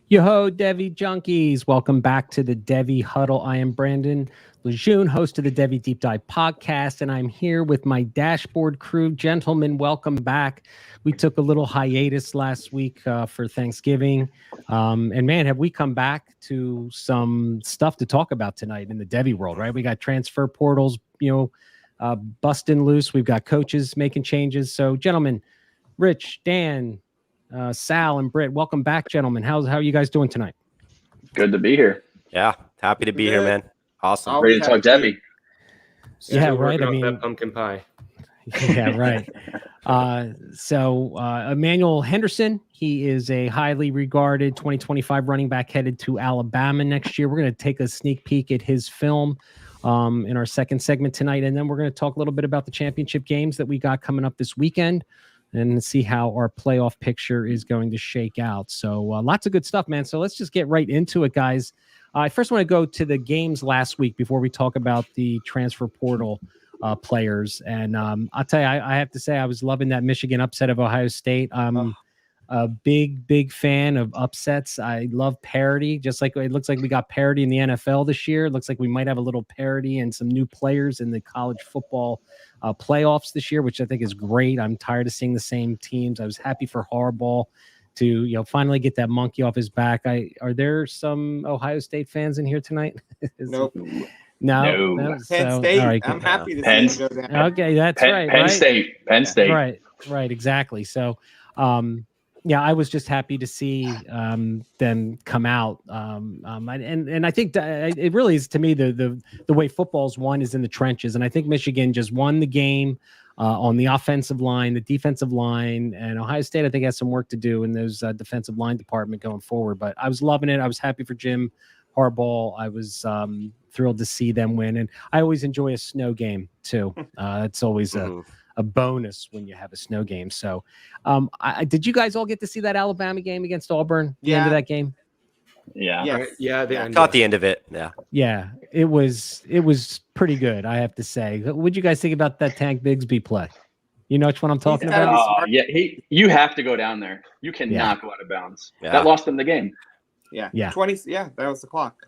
Yo-ho, Devy Junkies. Welcome back to the Devy Huddle. I am Brandon Lejeune, host of the Devy Deep Dive podcast, and I'm here with my Dashboard Crew. Gentlemen, welcome back. We took a little hiatus last week for Thanksgiving, and man, have we come back to some stuff to talk about tonight in the Devy world, right? We got transfer portals, busting loose. We've got coaches making changes. So, gentlemen, Rich, Dan, Sal and Britt, welcome back, gentlemen. How are you guys doing tonight? Good to be here. Yeah, happy to be here, man. Awesome. Ready to talk Devy. Yeah, right. I mean, that pumpkin pie. Yeah, right. So Emanuel Henderson, he is a highly regarded 2025 running back headed to Alabama next year. We're going to take a sneak peek at his film in our second segment tonight, and then we're going to talk a little bit about the championship games that we got coming up this weekend, and see how our playoff picture is going to shake out. So lots of good stuff, man. So let's just get right into it, guys. I first want to go to the games last week before we talk about the transfer portal players. And I'll tell you, I have to say I was loving that Michigan upset of Ohio State. I'm a big fan of upsets. I love parity, just like it looks like we got parity in the NFL this year. It looks like we might have a little parity and some new players in the college football playoffs this year, which I think is great. I'm tired of seeing the same teams. I was happy for Harbaugh to finally get that monkey off his back. Are there some Ohio State fans in here tonight? Nope. No. Penn State. All right, I'm happy to Penn, see them go down. Okay, that's right. Penn State. Penn State. Right, exactly. So, yeah, I was just happy to see them come out. And I think that it really is, to me, the way football's won is in the trenches. And I think Michigan just won the game on the offensive line, the defensive line, and Ohio State, I think, has some work to do in those defensive line department going forward. But I was loving it. I was happy for Jim Harbaugh. I was thrilled to see them win. And I always enjoy a snow game, too. It's always a bonus when you have a snow game. So did you guys all get to see that Alabama game against Auburn? The end of that game? Yeah. Yeah. Caught the end of it. Yeah, it was pretty good, I have to say. What'd you guys think about that Tank Bigsby play? You know which one I'm talking about? You have to go down there. You cannot go out of bounds. Yeah. That lost them the game. Yeah. 20. Yeah, that was the clock.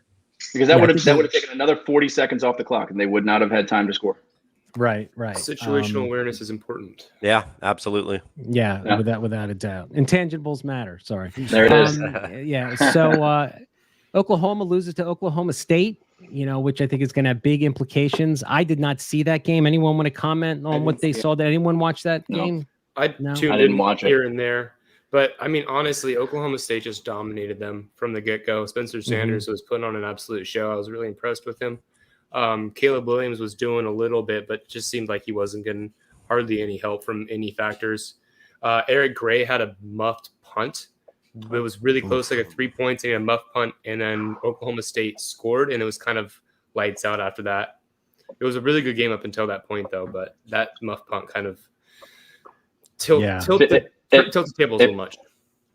Because that would have taken another 40 seconds off the clock, and they would not have had time to score. Right. Situational awareness is important. Yeah, absolutely. Yeah. Without a doubt. Intangibles matter. Sorry. There it is. Yeah. So Oklahoma loses to Oklahoma State, which I think is going to have big implications. I did not see that game. Anyone want to comment on what they saw? Did anyone watch that game? I didn't watch it here and there. But, I mean, honestly, Oklahoma State just dominated them from the get-go. Spencer Sanders was putting on an absolute show. I was really impressed with him. Caleb Williams was doing a little bit, but just seemed like he wasn't getting hardly any help from any factors. Eric Gray had a muffed punt. It was really close, like a 3 points and a muffed punt, and then Oklahoma State scored, and it was kind of lights out after that. It was a really good game up until that point, though, but that muffed punt kind of tilted the tables a little much.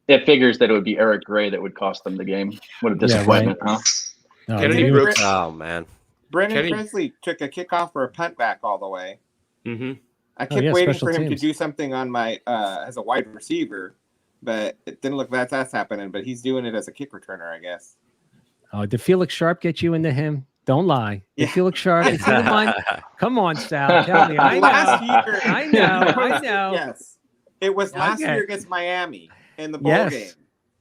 It figures that it would be Eric Gray that would cost them the game. What a disappointment, huh? Kennedy Brooks. Oh, man. Brennan Presley took a kickoff for a punt back all the way. Mm-hmm. I kept waiting for him to do something on my as a wide receiver, but it didn't look that's happening. But he's doing it as a kick returner, I guess. Oh, did Felix Sharp get you into him? Don't lie. Did Felix Sharp? Is he the one? Come on, Sal. Tell me. I know. Last year, I know. Yes, it was last year against Miami in the bowl game.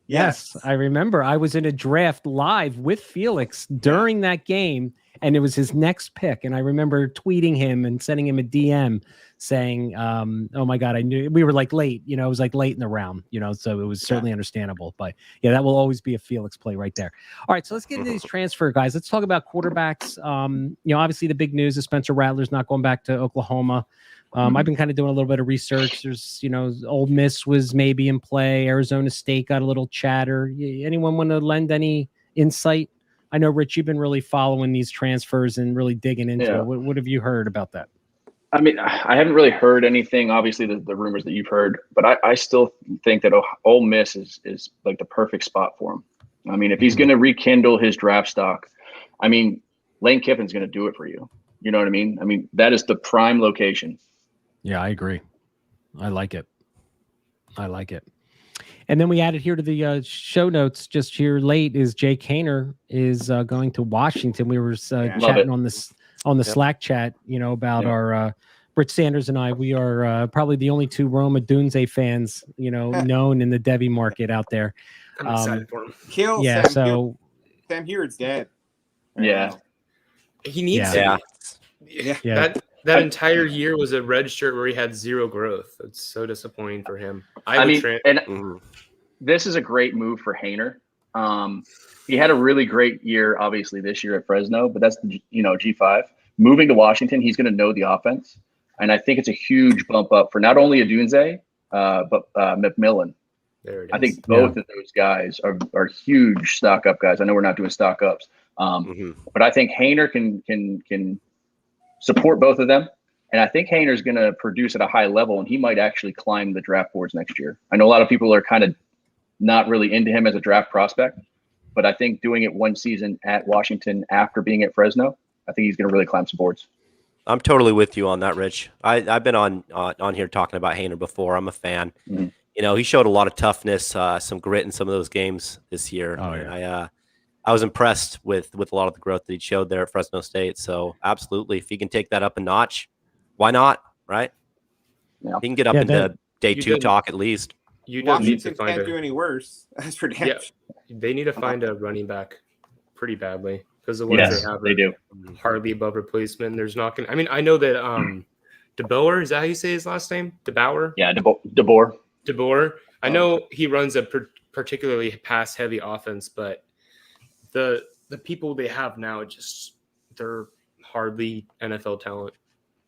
Yes, I remember. I was in a draft live with Felix during that game, and it was his next pick. And I remember tweeting him and sending him a DM saying, oh my God, I knew we were like late, it was like late in the round, so it was certainly understandable. But yeah, that will always be a Felix play right there. All right, so let's get into these transfer guys. Let's talk about quarterbacks. Obviously the big news is Spencer Rattler's not going back to Oklahoma. I've been kind of doing a little bit of research. There's, Ole Miss was maybe in play. Arizona State got a little chatter. Anyone want to lend any insight? I know, Rich, you've been really following these transfers and really digging into it. What have you heard about that? I mean, I haven't really heard anything, obviously, the rumors that you've heard, but I still think that Ole Miss is like the perfect spot for him. I mean, if he's going to rekindle his draft stock, I mean, Lane Kiffin's going to do it for you. You know what I mean? I mean, that is the prime location. Yeah, I agree. I like it. And then we added here to the show notes just here late is Jake Haener is going to Washington. We were chatting on the Slack chat, about our Rich Sanders and I. We are probably the only two Roma Dunze fans, known in the Devy market out there. I'm excited for him. Kill yeah, Sam so Sam Heward's dead. Yeah. He needs Yeah. to be. That entire year was a red shirt where he had zero growth. It's so disappointing for him. This is a great move for Haener. He had a really great year, obviously, this year at Fresno, but that's G5. Moving to Washington, he's going to know the offense, and I think it's a huge bump up for not only Adunze, but McMillan. There it is. I think both of those guys are huge stock up guys. I know we're not doing stock ups, but I think Haener can support both of them. And I think Haener's going to produce at a high level, and he might actually climb the draft boards next year. I know a lot of people are kind of not really into him as a draft prospect, but I think doing it one season at Washington after being at Fresno, I think he's going to really climb some boards. I'm totally with you on that, Rich. I've been on here talking about Haener before. I'm a fan. He showed a lot of toughness, some grit in some of those games this year. Oh, yeah. I was impressed with a lot of the growth that he showed there at Fresno State. So absolutely, if he can take that up a notch, why not? Right? Yeah. He can get up into day two talk at least. Washington can't do any worse. That's for damn. Yeah, they need to find a running back pretty badly because the ones they have are hardly above replacement. There's not going to. I mean, I know that DeBoer, is that how you say his last name? DeBauer? Yeah, DeBoer. I know he runs a particularly pass-heavy offense, but the people they have now, they're hardly NFL talent.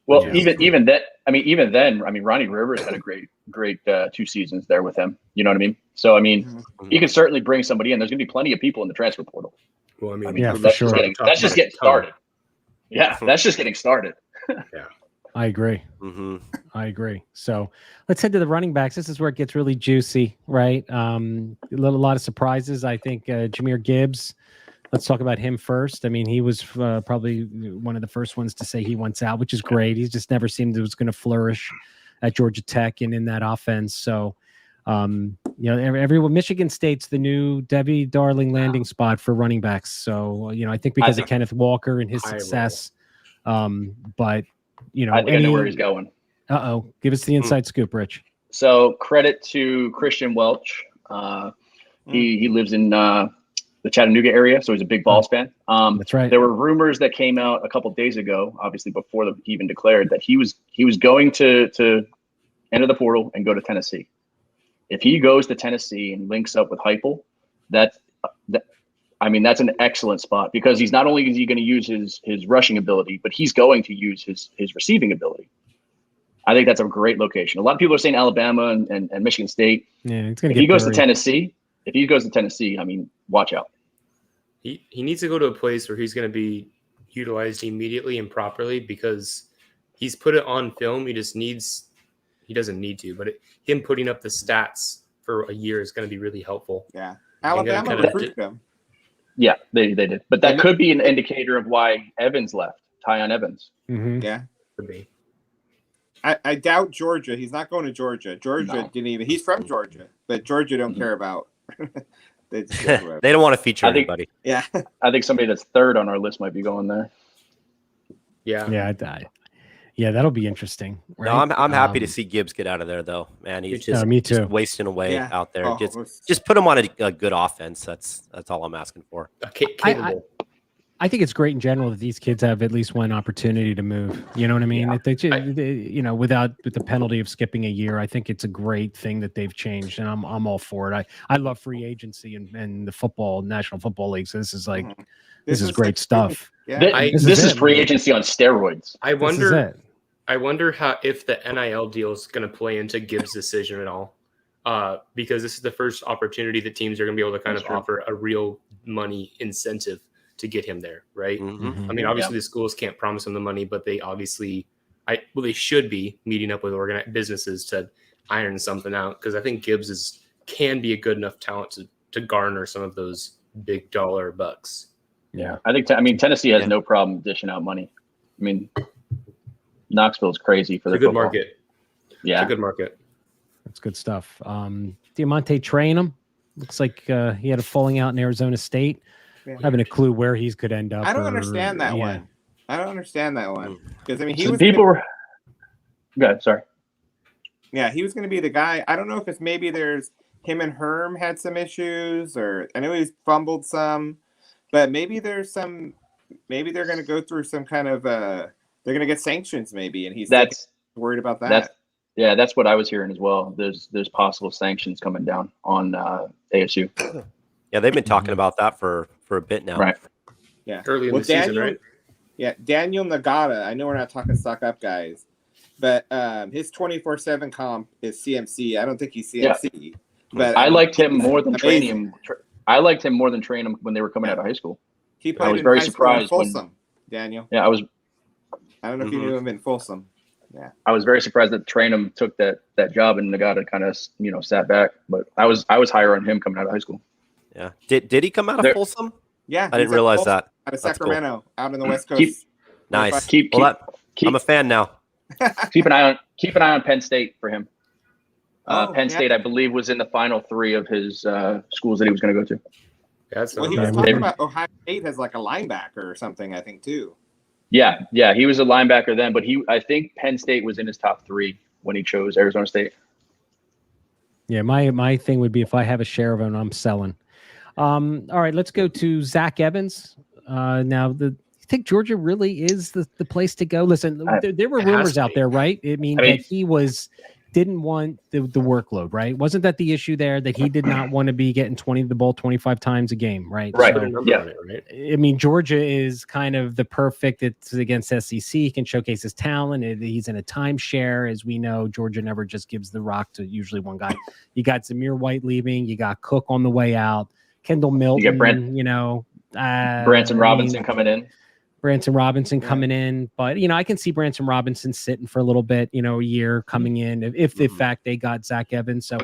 Well, even then, Ronnie Rivers had a great 2 seasons there with him. You know what I mean? So, you can certainly bring somebody in. There's going to be plenty of people in the transfer portal. Well, for sure. That's just getting started. Yeah, that's just getting started. Yeah. I agree. I agree. So let's head to the running backs. This is where it gets really juicy, right? A lot of surprises. I think Jahmyr Gibbs. Let's talk about him first. I mean, he was probably one of the first ones to say he wants out, which is great. He's just never seemed it was going to flourish at Georgia Tech and in that offense. So, everyone, Michigan State's the new Debbie Darling landing spot for running backs. So, I think because of Kenneth Walker and his success, but I think I know where he's going. Give us the inside scoop, Rich. So credit to Christian Welch. He lives in the Chattanooga area, so he's a big Vols fan. That's right. There were rumors that came out a couple of days ago, obviously before he even declared, that he was going to enter the portal and go to Tennessee. If he goes to Tennessee and links up with Heupel, that's an excellent spot, because he's not only is he going to use his rushing ability, but he's going to use his receiving ability. I think that's a great location. A lot of people are saying Alabama and Michigan State. Yeah, it's going to. If he goes to Tennessee, watch out. He needs to go to a place where he's going to be utilized immediately and properly, because he's put it on film. He doesn't need to, but him putting up the stats for a year is going to be really helpful. Yeah. Alabama recruited him. Yeah, they did. But that could be an indicator of why Evans left, Tyon Evans. Yeah. Could be. I doubt Georgia. He's not going to Georgia. Didn't even. He's from Georgia, but Georgia don't care about. They don't want to feature anybody. Yeah. I think somebody that's third on our list might be going there. Yeah. Yeah, that'll be interesting. Right? No, I'm happy to see Gibbs get out of there, though. Man, he's just wasting away out there. Just put him on a good offense. That's all I'm asking for. Capable. I think it's great in general that these kids have at least one opportunity to move. You know what I mean? Yeah. With the penalty of skipping a year, I think it's a great thing that they've changed, and I'm all for it. I love free agency and the National Football League. So this is this is great stuff. Yeah. This is free agency on steroids. I wonder if the NIL deal is going to play into Gibbs' decision at all, because this is the first opportunity that teams are going to be able to kind of offer a real money incentive to get him there, right? I mean, obviously the schools can't promise him the money, but they obviously, they should be meeting up with businesses to iron something out, because I think Gibbs can be a good enough talent to garner some of those big dollar bucks. Yeah, I think Tennessee has no problem dishing out money. I mean, Knoxville's crazy for the good market. Yeah, it's a good market. That's good stuff. Diamante Trainum. Looks like he had a falling out in Arizona State. Yeah. Having a clue where he could end up. I don't understand that one. I don't understand that one because I mean he was people were. Good, sorry. Yeah, he was going to be the guy. I don't know if it's maybe there's him and Herm had some issues, or I know he's fumbled some, but maybe there's some. Maybe they're going to go through some kind of. They're going to get sanctions, maybe, and he's worried about that. That's what I was hearing as well. There's possible sanctions coming down on ASU. Yeah, they've been talking about that for a bit now. Right. Yeah. Early in the season, right? Yeah, Daniel Nagata. I know we're not talking suck up guys, but his 24/7 comp is CMC. I don't think he's CMC. Yeah. But I liked him more than Trainum. I liked him more than Trainum when they were coming out of high school. He played I was very surprised in Folsom, Daniel. Yeah, I was. I don't know if you knew him in Folsom. Yeah, I was very surprised that Trainum took that job and Nagata kind of sat back. But I was higher on him coming out of high school. Yeah. Did he come out of Folsom? Yeah, I didn't realize that. Out of Sacramento, out on the West Coast. Nice. I'm a fan now. Keep an eye on Penn State for him. Penn State, I believe, was in the final 3 of his schools that he was going to go to. Well, he was talking about Ohio State has like a linebacker or something, I think, too. Yeah, he was a linebacker then, but I think Penn State was in his top 3 when he chose Arizona State. Yeah, my thing would be if I have a share of him, I'm selling. All right, let's go to Zach Evans. Now, you think Georgia really is the place to go? Listen, there were rumors out there, right? I mean that he didn't want the workload, right? Wasn't that the issue there, that he did not want to be getting 25 times a game, right? Right. So, yeah. I mean, Georgia is kind of the perfect. It's against SEC. He can showcase his talent. He's in a timeshare. As we know, Georgia never just gives the rock to usually one guy. You got Zamir White leaving. You got Cook on the way out. Kendall Milton. You got Branson Robinson coming in. Branson Robinson coming in, but I can see Branson Robinson sitting for a little bit, a year coming in if in fact they got Zach Evans. So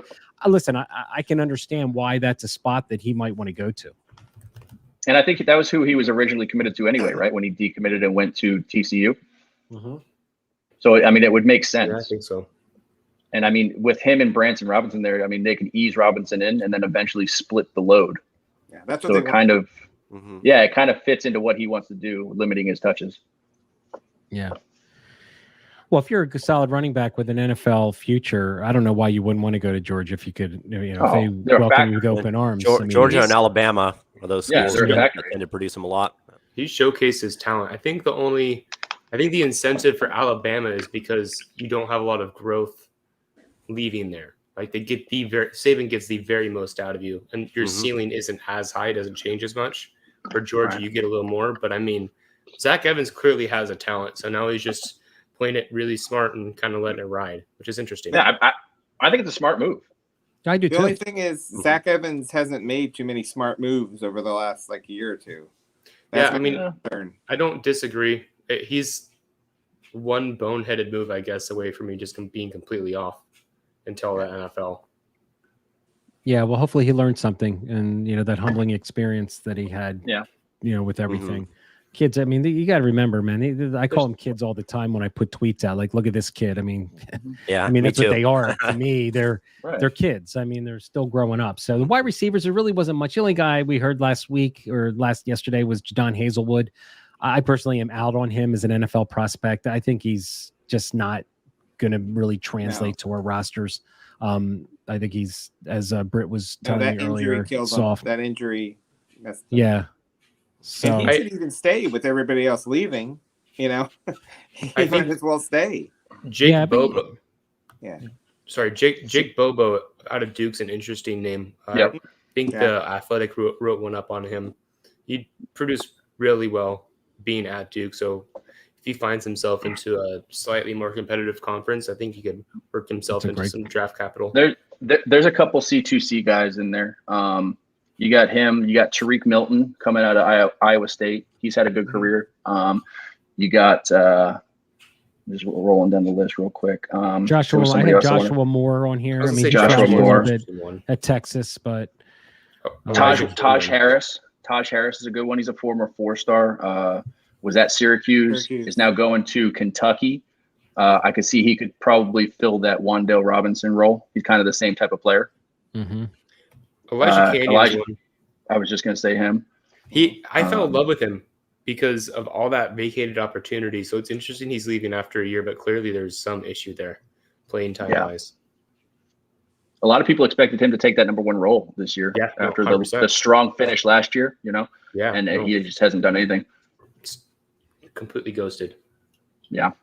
listen, I can understand why that's a spot that he might want to go to. And I think that was who he was originally committed to anyway, right? When he decommitted and went to TCU. Mm-hmm. So, I mean, it would make sense. Yeah, I think so. And I mean, with him and Branson Robinson there, I mean, they can ease Robinson in and then eventually split the load. Yeah, that's what so it kind of. Mm-hmm. Yeah, it kind of fits into what he wants to do, limiting his touches. Yeah. Well, if you're a solid running back with an NFL future, I don't know why you wouldn't want to go to Georgia if you could, if they welcome you with open arms. Georgia and Alabama are those schools that tend to produce them a lot. He showcased his talent. I think the incentive for Alabama is because you don't have a lot of growth leaving there. Like Saban gets the very most out of you, and your ceiling isn't as high, it doesn't change as much. For Georgia, you get a little more, but I mean, Zach Evans clearly has a talent, so now he's just playing it really smart and kind of letting it ride, which is interesting. Yeah, I think it's a smart move. I do too. The only thing is, Zach Evans hasn't made too many smart moves over the last year or two. That's I don't disagree. He's one boneheaded move, I guess, away from me just being completely off until the NFL. Yeah, well, hopefully he learned something, and that humbling experience that he had. Yeah, with everything. Kids, I mean, you got to remember, man. I call them kids all the time when I put tweets out. Like, look at this kid. I mean, that's what they are to me. They're kids. I mean, they're still growing up. So the wide receivers, there really wasn't much. The only guy we heard yesterday was Jadon Hazelwood. I personally am out on him as an NFL prospect. I think he's just not going to really translate to our rosters. I think he's, as Britt was telling you earlier, soft. That injury. Yeah. So and he should even stay with everybody else leaving. He might as well stay. Jake Bobo. Yeah. Sorry, Jake Bobo out of Duke's an interesting name. I think the Athletic wrote one up on him. He produced really well being at Duke. So if he finds himself into a slightly more competitive conference, I think he could work himself into some draft capital. There's a couple C2C guys in there. You got him. You got Tariq Milton coming out of Iowa State. He's had a good career. You got just rolling down the list real quick. Joshua. I had Joshua Moore on here. I mean, Joshua Moore at Texas, but Taj Harris. Taj Harris is a good one. He's a former 4-star. Was at Syracuse. Is now going to Kentucky. I could see he could probably fill that Wan'Dale Robinson role. He's kind of the same type of player. Mm-hmm. Elijah Canyon's Elijah- one. I was just going to say him. I fell in love with him because of all that vacated opportunity. So it's interesting he's leaving after a year, but clearly there's some issue there, playing time wise. A lot of people expected him to take that number 1 role this year after the 100%. strong finish last year, Yeah. and he just hasn't done anything. It's completely ghosted. Yeah. All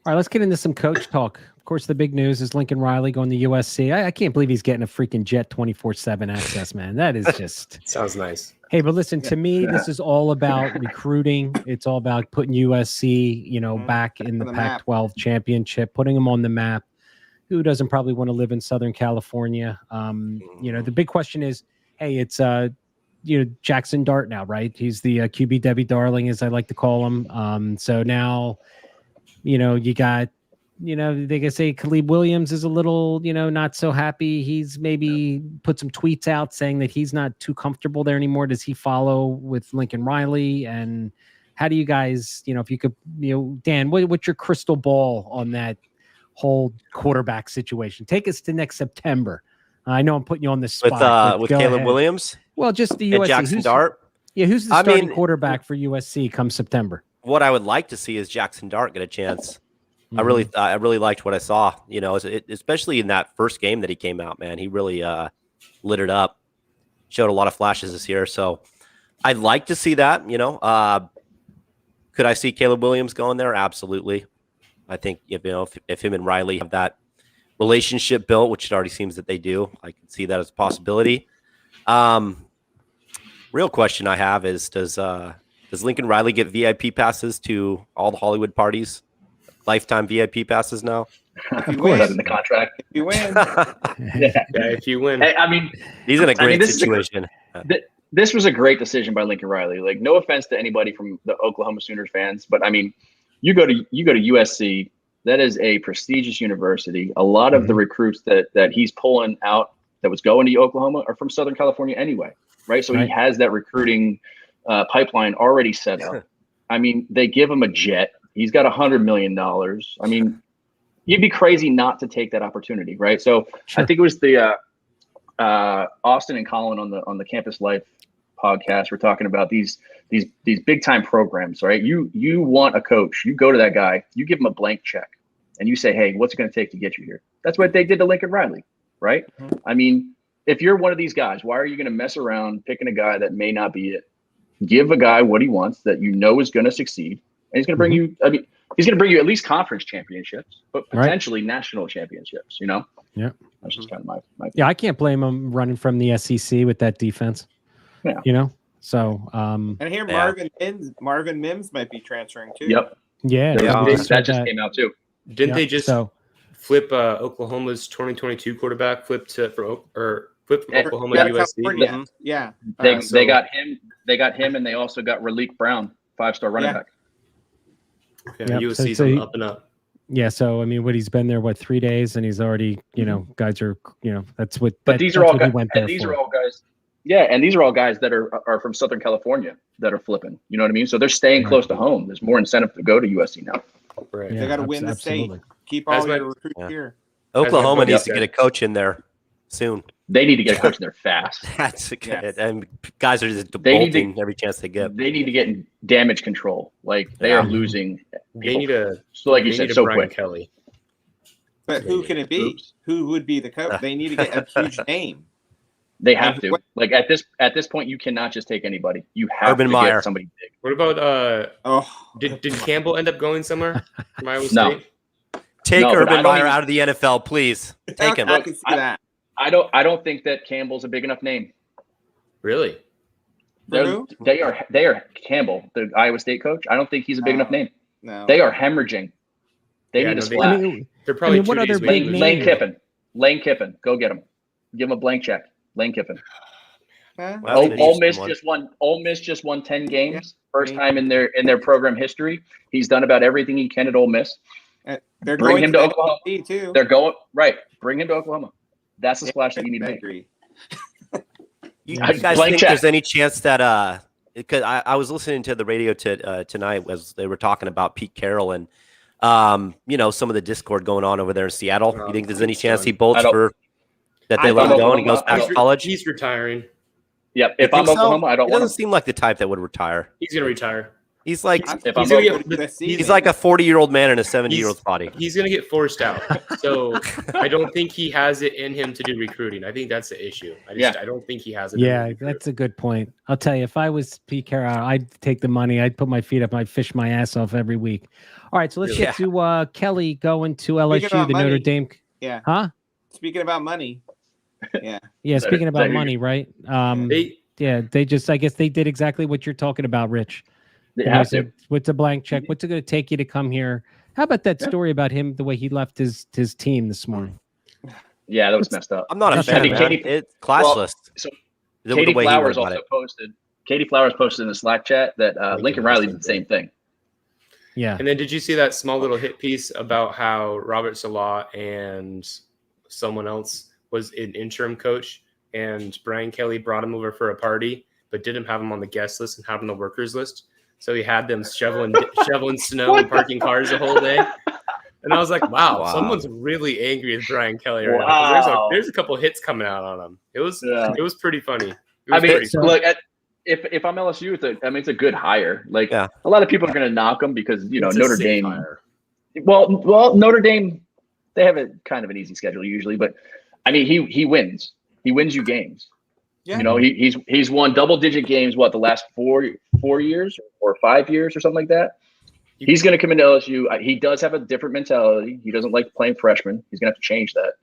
right, let's get into some coach talk. Of course, the big news is Lincoln Riley going to USC. I can't believe he's getting a freaking jet 24/7 access, man. That is just Sounds nice. Hey, but listen, to me, this is all about recruiting. It's all about putting USC, back in the On the map. Pac-12 championship, putting them on the map. Who doesn't probably want to live in Southern California? The big question is, hey, it's Jackson Dart now, right? He's the QB Debbie Darling, as I like to call him. So now, you got, they can say Khalib Williams is a little, not so happy. He's maybe put some tweets out saying that he's not too comfortable there anymore. Does he follow with Lincoln Riley? And how do you guys, if you could, Dan, what's your crystal ball on that whole quarterback situation? Take us to next September. I know I'm putting you on the spot. With Caleb Williams. Well, just the And USC. Jackson Dart. Yeah, who's the starting quarterback for USC come September? What I would like to see is Jackson Dart get a chance. I really liked what I saw, especially in that first game that he came out, man. He really lit it up, showed a lot of flashes this year. So I'd like to see that, could I see Caleb Williams going there? Absolutely. I think, if him and Riley have that relationship built, which it already seems that they do, I can see that as a possibility. Real question I have is, does Lincoln Riley get VIP passes to all the Hollywood parties? Lifetime VIP passes now? Of course, that's in the contract. If you win. If you win. Hey, he's in a great situation. This was a great decision by Lincoln Riley. Like, no offense to anybody from the Oklahoma Sooners fans, but you go to USC. That is a prestigious university. A lot of the recruits that he's pulling out that was going to Oklahoma are from Southern California anyway, right? So he has that recruiting pipeline already set up. They give him a jet. He's got $100 million. You'd be crazy not to take that opportunity, right? So I think it was the Austin and Colin on the Campus Life podcast. We're talking about these big time programs, right? You want a coach, you go to that guy, you give him a blank check, and you say, hey, what's it going to take to get you here? That's what they did to Lincoln Riley, right? If you're one of these guys, why are you going to mess around picking a guy that may not be it? Give a guy what he wants that is going to succeed. And he's going to bring you, he's going to bring you at least conference championships, but potentially national championships, Yeah. That's just kind of my I can't blame him running from the SEC with that defense. Yeah. So, and here Marvin Mims might be transferring too. Yep. Yeah. That just came out too. Didn't they just flip Oklahoma's 2022 quarterback flip from Oklahoma to USC? Yeah. They got him, and they also got Raleek Brown, 5-star running back. USC's up and up. Yeah, so what he's been there 3 days, and he's already guys are that's what. But these are all guys. And these are all guys. Yeah, and these are all guys that are from Southern California that are flipping. You know what I mean? So they're staying close to home. There's more incentive to go to USC now. Right. They got to win the state. Keep all your recruits here. Oklahoma needs to get a coach in there soon. They need to get a coach in there fast. That's good. And guys are just bolting every chance they get. They need to get in damage control. Like they are losing. They need a like you said, so Brian quick. Kelly. But who can it be? Oops. Who would be the coach? They need to get a huge name. They have to. Like at this point, you cannot just take anybody. You have Urban to Meyer. get somebody big. What about did Campbell end up going somewhere from Iowa State? No. Take Urban Meyer out of the NFL, please. Take him. I can see that. I don't think that Campbell's a big enough name. Really? They are Campbell, the Iowa State coach. I don't think he's a big enough name. No. They are hemorrhaging. They need to splash. They're probably what other big name? Lane Kiffin. Go get him. Give him a blank check. Lane Kiffin. Ole Miss just won 10 games. First time in their program history. He's done about everything he can at Ole Miss. They're Bring going him to Oklahoma. Too. They're going right. Bring him to Oklahoma. That's the splash that you need to make. You guys think there's any chance that because I was listening to the radio tonight as they were talking about Pete Carroll and some of the discord going on over there in Seattle. You think there's any chance he bolts for that they I let him thought go and he goes Oklahoma- back to college? He's retiring. Yep. You If I'm think so? Oklahoma, I don't He want doesn't him. seem like the type that would retire. He's gonna retire. He's like If I'm He's gonna Oklahoma, get- he's like a 40-year-old man in a 70-year-old's body. He's gonna get forced out. So I don't think he has it in him to do recruiting. I think that's the issue. I don't think he has it. Yeah, that's a good point. I'll tell you, if I was Pete Carroll, I'd take the money. I'd put my feet up. I'd fish my ass off every week. All right, so let's get to Kelly going to LSU, about the Notre money. Dame. Yeah. Huh? Speaking about money. Yeah. Yeah, speaking about There you money, right? They I guess they did exactly what you're talking about, Rich. they You know, have said, to. what's a blank check? What's it going to take you to come here? How about that story about him, the way he left his team this morning? Yeah, that was messed up. I'm not a That's fan, right. man. Katie- It's classless. so The Katie way he went Flowers about also it. posted. Katie Flowers posted in the Slack chat that Lincoln Riley did the same thing. Yeah. And then did you see that small little hit piece about how Robert Salah and someone else was an interim coach and Brian Kelly brought him over for a party, but didn't have him on the guest list and have him on the workers list. So he had them shoveling snow and parking cars the whole day. And I was like, wow. Someone's really angry with Brian Kelly right now. 'Cause There's a couple hits coming out on him. It was pretty funny. I mean, pretty funny. look, if I'm LSU, it's a good hire. Like Yeah. a lot of people are going to knock him because It's a Notre safe Dame. hire. Well, Notre Dame, they have a kind of an easy schedule usually, but I mean, he wins. He wins you games. Yeah. You know, he's won double-digit games. What, the last 4 years or 5 years or something like that. He's going to come into LSU. He does have a different mentality. He doesn't like playing freshmen. He's going to have to change that.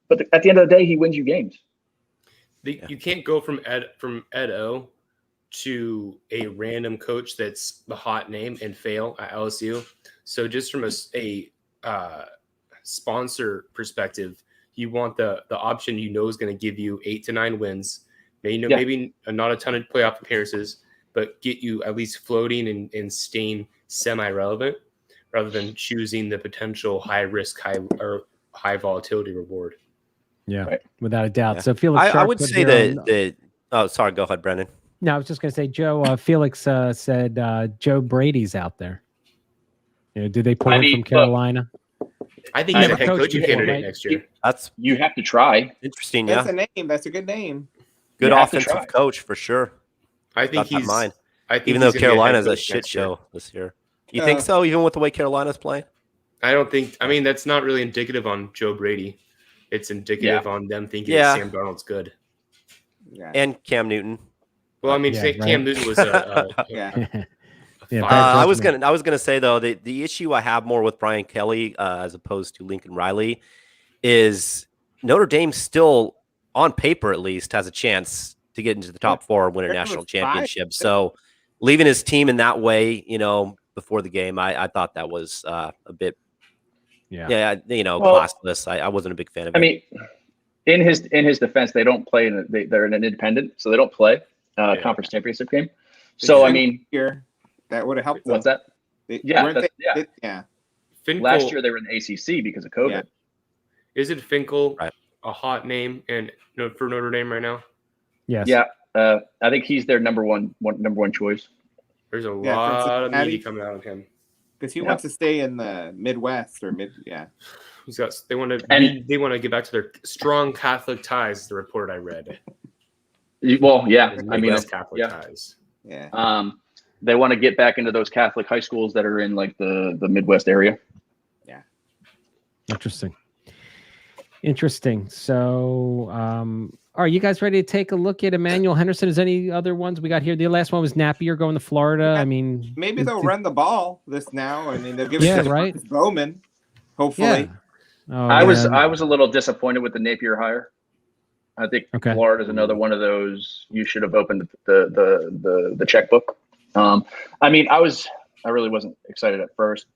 But at the end of the day, he wins you games. You can't go from Ed O to a random coach that's the hot name and fail at LSU. So just from a sponsor perspective, you want the option is going to give you 8 to 9 wins. Maybe not a ton of playoff appearances, but get you at least floating and staying semi-relevant, rather than choosing the potential high risk, high volatility reward. Yeah, Right. without a doubt. Yeah. So Felix, I Sharp would put say here that. Oh, sorry. Go ahead, Brendan. No, I was just going to say, Joe. Felix said Joe Brady's out there. Did they pull him from Carolina? I think he's Never a head coached coaching before, candidate right? next year. That's You have to try. interesting. That's Yeah, a name. That's a good name. good You have to offensive try. coach for sure. I think Got that in mind. he's Even though gonna be a head Carolina's a coach shit next year. show this year. You think so? Even with the way Carolina's playing? I don't think. I mean, that's not really indicative on Joe Brady. It's indicative on them thinking that Sam Darnold's good. Yeah. And Cam Newton. Well, I mean, Yeah, Cam Newton was Yeah. Yeah, fire. bad I was judgment. gonna say though the issue I have more with Brian Kelly as opposed to Lincoln Riley is Notre Dame still on paper at least has a chance to get into the top 4 and win a There national was 5. championship. So leaving his team in that way, before the game, I thought that was a bit classless. I wasn't a big fan of it. I mean, in his defense, they don't play. They're an independent, so they don't play conference championship game. So I mean, here that would have helped them. what's that? Yeah, Weren't yeah. yeah. Finkel, Last year they were in the ACC because of COVID. Yeah. Isn't Finkel Right. a hot name and for Notre Dame right now? Yes. Yeah, I think he's their number one choice. There's a Yeah, lot of Cincinnati. media coming out of him. Because he wants to stay in the Midwest or mid. Yeah. They want to get back to their strong Catholic ties. The report I read. Well, yeah, I mean, Midwest Catholic yeah. ties. Yeah. They want to get back into those Catholic high schools that are in like the Midwest area. Interesting. So, are you guys ready to take a look at Emanuel Henderson? Is any other ones we got here? The last one was Napier going to Florida. Yeah. I mean, Maybe they'll run the ball this now. I mean, they'll give Yeah, it to right. Marcus Bowman, hopefully. Yeah. Oh, I was man. a little disappointed with the Napier hire. I think Okay. Florida's another one of those you should have opened the checkbook. I mean, I really wasn't excited at first.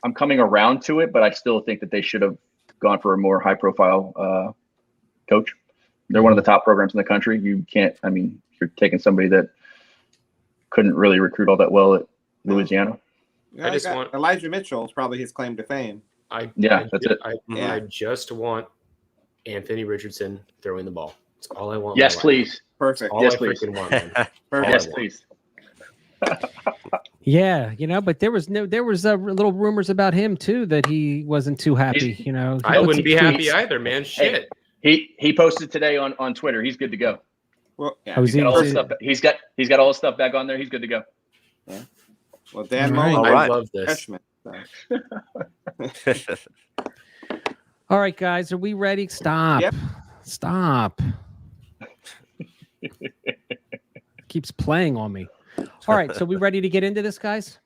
I'm coming around to it, but I still think that they should have gone for a more high profile coach. They're one of the top programs in the country. You can't, I mean, you're taking somebody that couldn't really recruit all that well at Louisiana. You know, I just got want- Elijah Mitchell is probably his claim to fame. That's it. Yeah. I just want Anthony Richardson throwing the ball. That's all I want. in Yes, my life. please. Perfect. All Yes, I please. freaking want. Man. Perfect. Yes, please. Yeah, but there was little rumors about him too that he wasn't too happy. I He wouldn't be puts- happy either, man. Shit. He posted today on Twitter. He's good to go. Well, yeah. Oh, is He's got all his he- stuff. He's got all his stuff back on there. He's good to go. Well, Dan All right. Mullen, All right. I love this. freshman. So. All right, guys, are we ready? Stop. Yep. Stop. Keeps playing on me. All right, so we ready to get into this, guys?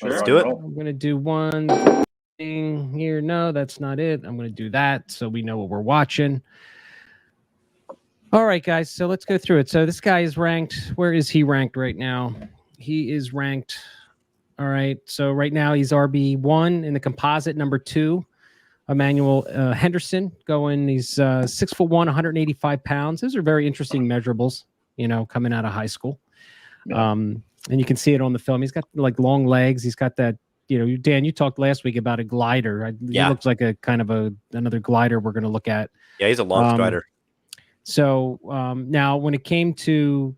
Let's Sure. do it. I'm going to do one thing here. No, that's not it. I'm going to do that so we know what we're watching. All right, guys, so let's go through it. So this guy is ranked. Where is he ranked right now? He is ranked. All right, so right now he's RB1 in the composite, number 2. Emanuel Henderson going. He's 6'1", 185 pounds. Those are very interesting measurables, coming out of high school. Yeah. And you can see it on the film. He's got like long legs. He's got that, Dan, you talked last week about a glider. Yeah. He looks like a kind of another glider we're going to look at. Yeah, he's a long strider. So now when it came to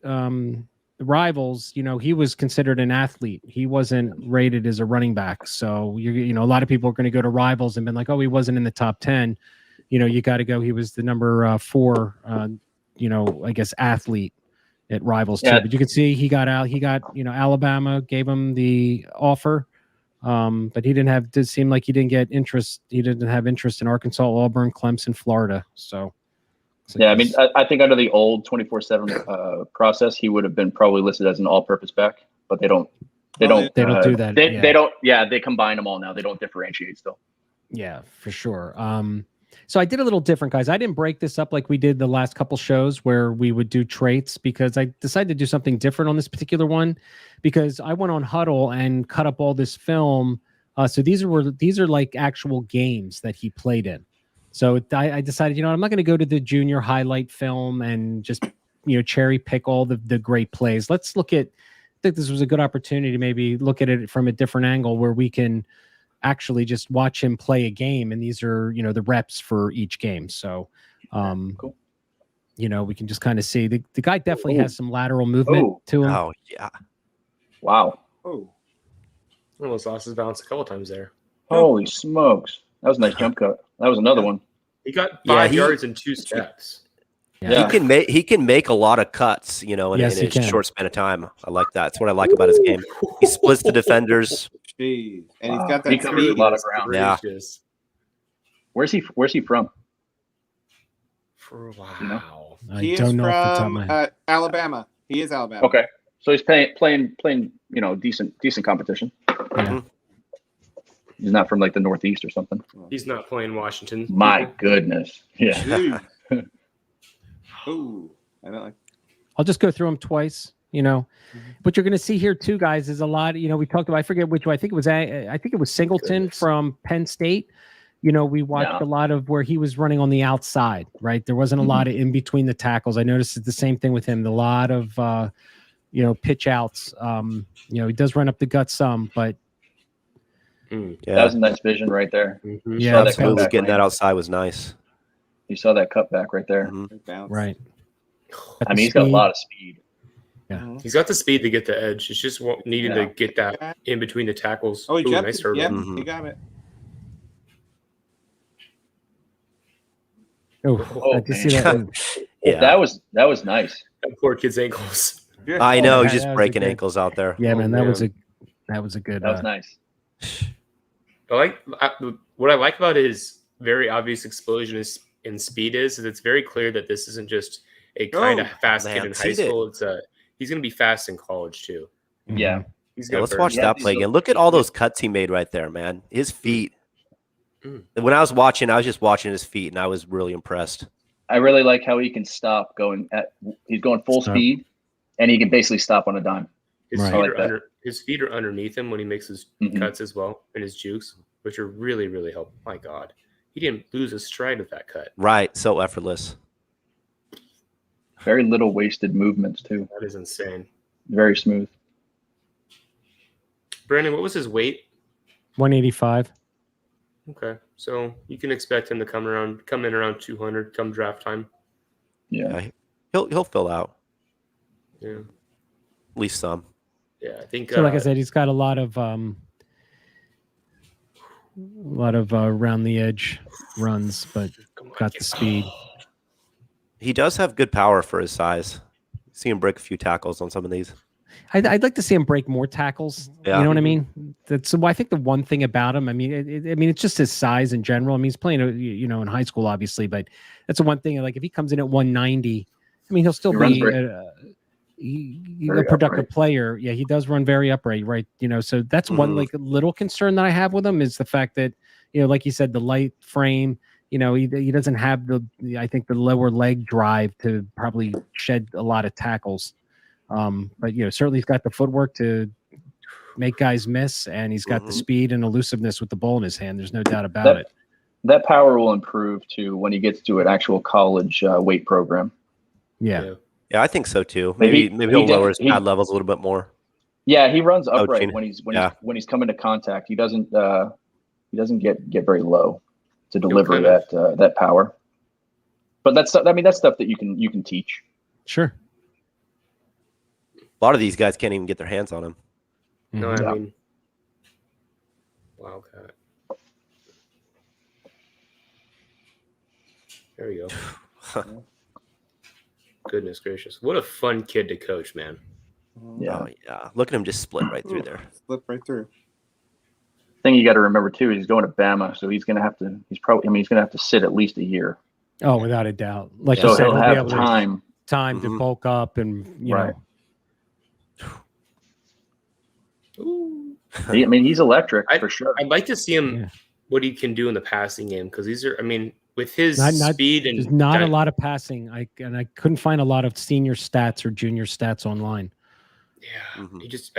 the rivals, he was considered an athlete. He wasn't rated as a running back. So, a lot of people are going to go to rivals and been like, oh, he wasn't in the top 10. You got to go. He was the number 4, I guess, athlete at rivals too. Yeah. But you can see he got out. He got, Alabama gave him the offer. But he didn't have, it seemed like he didn't get interest. He didn't have interest in Arkansas, Auburn, Clemson, Florida. So, Yeah, I mean, I think under the old 24/7 process, he would have been probably listed as an all-purpose back, but they don't. They don't do that. They don't. Yeah, they combine them all now. They don't differentiate still. Yeah, for sure. So I did a little different, guys. I didn't break this up like we did the last couple shows where we would do traits, because I decided to do something different on this particular one, because I went on Huddle and cut up all this film. So these are like actual games that he played in. So I decided, I'm not going to go to the junior highlight film and just, cherry pick all the great plays. Let's look at, I think this was a good opportunity to maybe look at it from a different angle where we can actually just watch him play a game. And these are, the reps for each game. So, Cool. We can just kind of see the guy definitely has some lateral movement to him. Oh, yeah. Wow. Oh, Almost lost his balance a couple times there. Holy smokes. That was a nice jump cut. That was another one. He got Yeah, 5 he- yards in 2 steps. Yeah. He can make a lot of cuts, in Yes, he a can. short span of time. I like that. That's what I like about his game. He splits the defenders. jeez. And he's Wow. got He that covers a speed. lot of ground. Yeah. Gracious. Where's he from? Wow. I He is don't know off the top of from my head. Alabama. He is Alabama. Okay, so he's playing decent competition. Yeah. He's not from like the Northeast or something. He's not playing Washington. My goodness. Yeah. Jeez. Ooh, I don't like. I'll just go through them twice. What you're going to see here too, guys, is a lot. We talked about. I forget which one. I think it was Singleton Goodness. from Penn State. We watched a lot of where he was running on the outside. Right, there wasn't a lot of in between the tackles. I noticed it's the same thing with him. A lot of pitch outs. He does run up the gut some, but That Yeah. was a nice vision right there. Mhm. Yeah, Saw that that's Smooth cutback getting that lane. outside was nice. You saw that cutback right there. Mhm. Bounce. right. I mean, he's got a lot of speed. He's got the speed to get the edge. It's just needing Yeah. to get that in between the tackles. Oh, he Ooh, jumped. nice hurdle. Yep, Mhm. he got it. Oh, did you see that? Yeah. That was nice. That poor kid's ankles. Good. I know. yeah, He's just that was a breaking good- ankles out there. Yeah, Oh, man, that was man. a good. That was nice. What I like about his very obvious explosion in speed is it's very clear that this isn't just a kind of fast man, kid in high see it. school. He's going to be fast in college too. Yeah. He's Yeah, gonna let's burn watch you. that play again. Look at all those cuts he made right there, man. His feet. Mm. When I was watching, I was just watching his feet, and I was really impressed. I really like how he can stop he's going full Stop. speed, and he can basically stop on a dime. His, Right. feet I like are that. his feet are underneath him when he makes his Mhm. cuts as well, and his jukes, which are really, really helpful. My God, he didn't lose a stride with that cut. Right, so effortless. Very little wasted movements too. That is insane. Very smooth. Brandon, what was his weight? 185. Okay, so you can expect him to come in around 200 come draft time. Yeah. He'll fill out Yeah, at least some. yeah. I think. So, like I said, he's got a lot of around the edge runs, but come got the speed. He does have good power for his size. See him break a few tackles on some of these. I'd like to see him break more tackles. Yeah. You know what I mean? That's I think the one thing about him. I mean, it's just his size in general. I mean, he's playing, in high school, obviously, but that's the one thing. Like if he comes in at 190, I mean, he'll still be a productive upright player. Yeah, he does run very upright, right? So that's one like little concern that I have with him is the fact that like you said, the light frame. He doesn't have the lower leg drive to probably shed a lot of tackles. But certainly he's got the footwork to make guys miss, and he's got the speed and elusiveness with the ball in his hand. There's no doubt about it. That power will improve too when he gets to an actual college weight program. Yeah, I think so too. Maybe he'll lower his pad levels a little bit more. Yeah, he runs upright when he's coming to contact. He doesn't get very low to deliver that power. But that's stuff that you can teach. Sure. A lot of these guys can't even get their hands on him. No, I mean, Wildcat. There we go. Goodness gracious. What a fun kid to coach, man. Yeah. Oh, yeah. Look at him just split right through there. Slip right through. Thing you got to remember too is he's going to Bama, so he's going to have to sit at least a year. Oh, without a doubt. Like so you said, he'll be have able time to bulk up and right. know. He's electric for sure. I'd like to see him what he can do in the passing game because with his speed and there's not a lot of passing. I couldn't find a lot of senior stats or junior stats online. Yeah, he just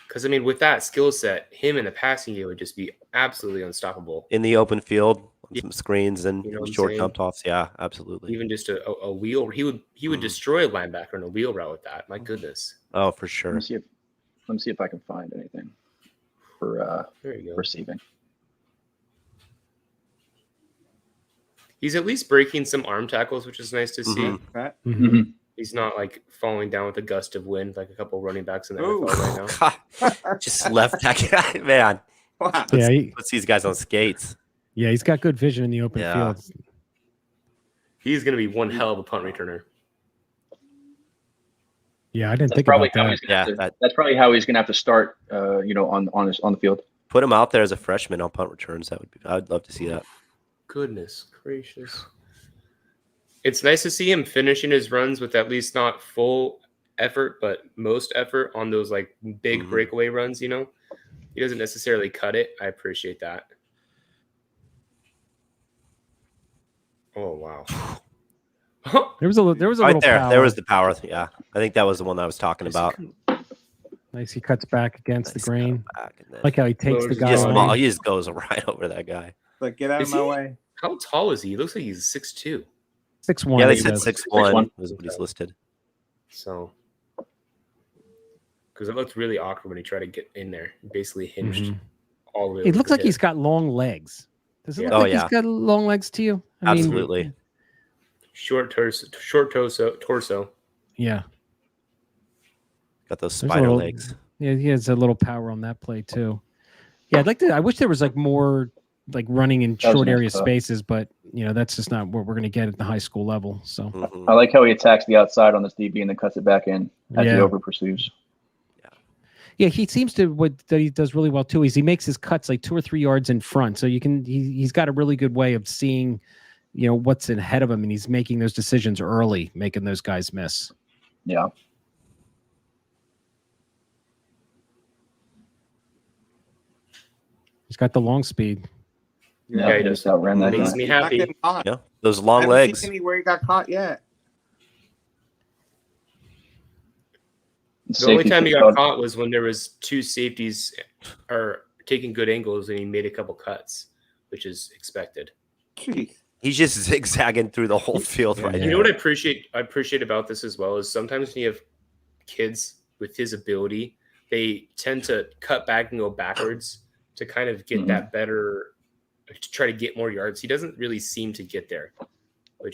because with that skill set, him in the passing game would just be absolutely unstoppable in the open field, some screens and short dump offs. Yeah, absolutely. Even just a wheel, he would destroy a linebacker in a wheel route with that. My goodness. Oh, for sure. Let me see if I can find anything for receiving. He's at least breaking some arm tackles, which is nice to see. He's not like falling down with a gust of wind like a couple running backs in the NFL right now. Just left that guy, man. Wow. Let's see these guys on skates. Yeah, he's got good vision in the open field. He's going to be one hell of a punt returner. Yeah, I didn't think about that. That's probably how he's going to have to start. On the field. Put him out there as a freshman on punt returns. I'd love to see that. Goodness gracious. It's nice to see him finishing his runs with at least not full effort, but most effort on those like big breakaway runs. He doesn't necessarily cut it. I appreciate that. Oh wow. There was a little right there. power. There was the power. Yeah, I think that was the one I was talking about. Nice. He cuts back against the grain. Like how he takes the guy. He just goes right over that guy. Like, get out of my way. How tall is he? He looks like he's 6'2". 6'1". Yeah, they said 6'1" was what he's listed. So, because it looked really awkward when he tried to get in there. He basically hinged all the way. It looks like he's got long legs. Does it look like he's got long legs to you? Absolutely. Short torso. Yeah. Got those spider legs. Yeah, he has a little power on that play too. Yeah, I wish there was like more like running in short area spaces, but that's just not what we're going to get at the high school level. So I like how he attacks the outside on this DB and then cuts it back in as he over pursues. Yeah, he seems to that he does really well too. Is he makes his cuts like 2 or 3 yards in front, so he's got a really good way of seeing, what's ahead of him, and he's making those decisions early, making those guys miss. Yeah. He's got the long speed. Yeah, he just outran that. Makes me happy. Yeah, those long legs. Seen anywhere he got caught yet? The only time he got caught was when there was 2 safeties are taking good angles and he made a couple cuts, which is expected. Jeez. He's just zigzagging through the whole field right now. You know what I appreciate about this as well is sometimes when you have kids with his ability, they tend to cut back and go backwards to kind of get that better, to try to get more yards. He doesn't really seem to get there, or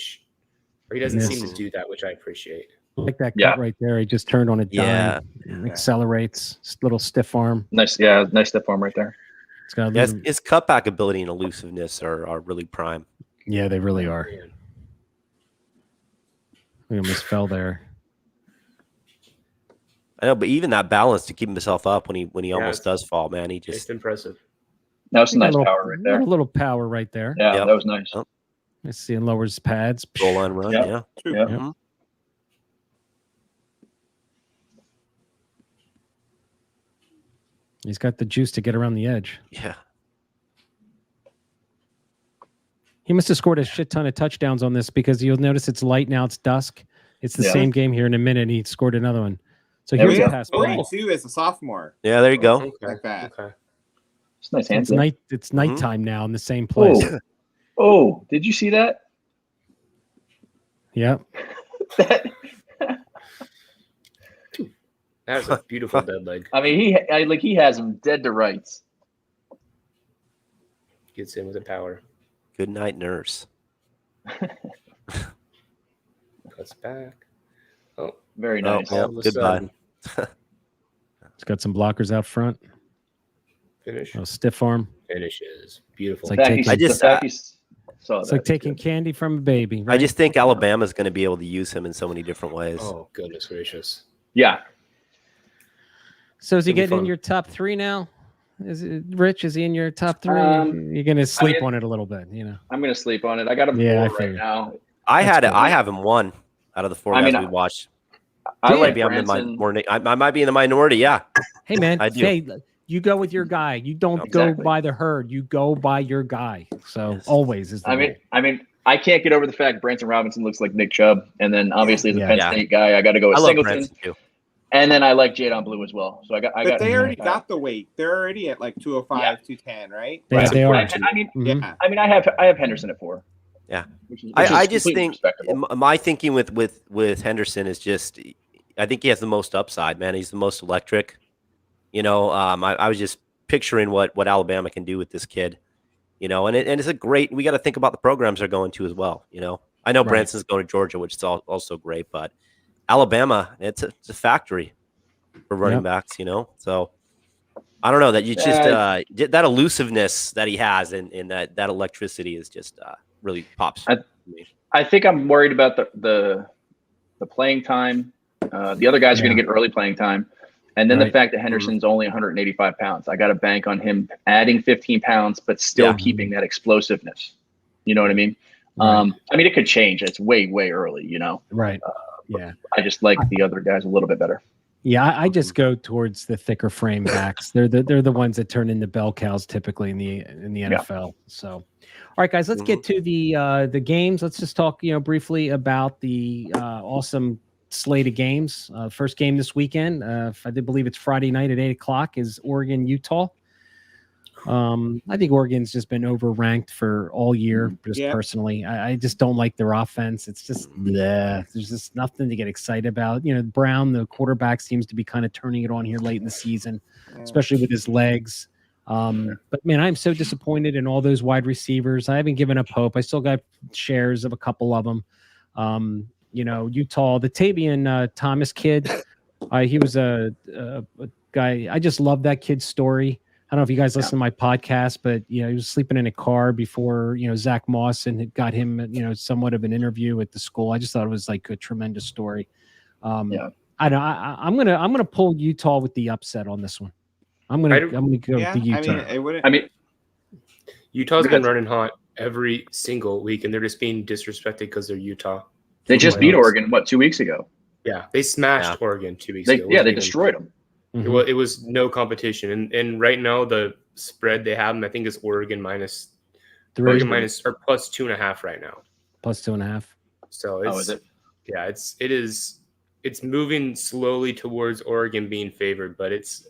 he doesn't seem to do that, which I appreciate. Like that cut right there. He just turned on a dime, accelerates, little stiff arm. Nice stiff arm right there. It's got his cutback ability and elusiveness are really prime. Yeah, they really are. Man. We almost fell there. I know, but even that balance to keep himself up when he almost it's- does fall, man. He It's just impressive. That was some Got nice a little, power right got there. a little power right there. Yeah, Yep. that was nice. Oh. Let's see, and lowers pads. goal line run. Yep. Yeah. True. Yep. Mhm. He's got the juice to get around the edge. Yeah. He must have scored a shit ton of touchdowns on this because you'll notice it's light now. It's dusk. It's the Yeah. same game here in a minute. He scored another one. So There here's we a go. pass. Only play. 2 as a sophomore. Yeah, there you go. Okay. Like that. Okay. It's nice hands. It's there. night. It's nighttime now in the same place. Oh. Oh, did you see that? Yep. That That's a beautiful dead leg. I mean, he has him dead to rights. Gets in with the power. Good night, nurse. Cuts back. Very Oh, nice. yeah. All of a Goodbye. sudden, It's got some blockers out front. Finish. Oh, stiff arm. Finishes. Beautiful. It's like The fact taking- he's- I just- the fact he's- saw It's that. like taking candy from a baby. I Right? just think Alabama's going to be able to use him in so many different ways. Oh, goodness gracious. Yeah. So is he It'll be getting in fun. your top 3 now? Is it Rich? Is he in your top 3? You're gonna sleep on it a little bit, you know. I'm gonna sleep on it. I got him Yeah, I 4 right figured. now. I That's had good. I have him 1 out of the 4 I guys mean, we watched. I like Maybe I'm in Branson. I might be in the minority. Yeah. Hey man, I do. hey, you go with your guy. You don't Exactly. go by the herd. You go by your guy. So Yes. always is the rule. I mean, I can't get over the fact Branson Robinson looks like Nick Chubb, and then obviously as a Yeah. Penn Yeah. State guy, I got to go with I love Singleton, Branson too. and then I like Jadon Blue as well. So I got. But they already uh, got the weight. They're already at like 205, Yeah. 210, right? Yeah, right. they are. I mean, Mhm. Yeah. I have Henderson at 4. Yeah. Which is I just completely think respectable. my thinking with Henderson is just I think he has the most upside, man. He's the most electric. You know, I was just picturing what Alabama can do with this kid. You know, and it's a great. We got to think about the programs they're going to as well. You know, I know Right. Branson's going to Georgia, which is also great, but Alabama, it's a factory for running Yep. backs. You know, so I don't know that you just that elusiveness that he has and that electricity is just really pops. I- for me. I think I'm worried about the playing time. The other guys are going to get early playing time. And then the Right. fact that Henderson's only 185 pounds. I got to bank on him adding 15 pounds, but still Yeah. keeping that explosiveness. You know what I mean? Right. I mean, it could change. It's way, way early, you know? Right. Yeah. I just like the other guys a little bit better. Yeah, I just go towards the thicker frame backs. They're the ones that turn into bell cows typically in the NFL. So, all right, guys, let's get to the games. Let's just talk, briefly about the awesome slate of games. First game this weekend, I did believe it's Friday night at 8:00 is Oregon, Utah. I think Oregon's just been overranked for all year. Just Yeah. personally, I just don't like their offense. It's just bleh. There's just nothing to get excited about. Brown, the quarterback, seems to be kind of turning it on here late in the season, especially with his legs. But man, I'm so disappointed in all those wide receivers. I haven't given up hope. I still got shares of a couple of them. Utah, the Tavian Thomas kid, he was a guy. I just love that kid's story. I don't know if you guys listen to my podcast, but he was sleeping in a car before Zach Moss and had got him somewhat of an interview at the school. I just thought it was like a tremendous story. I'm gonna pull Utah with the upset on this one. I'm gonna go Yeah, to Utah. I mean, Utah's been running hot every single week, and they're just being disrespected because they're Utah. They just beat Oregon, 2 weeks ago? Yeah, they smashed Oregon 2 weeks ago. They destroyed them. Mhm. It was no competition, and right now the spread they have, I think, is Oregon minus 3 Oregon minus or plus 2.5 right now. plus 2.5. So it's is it? Yeah, it's moving slowly towards Oregon being favored, but it's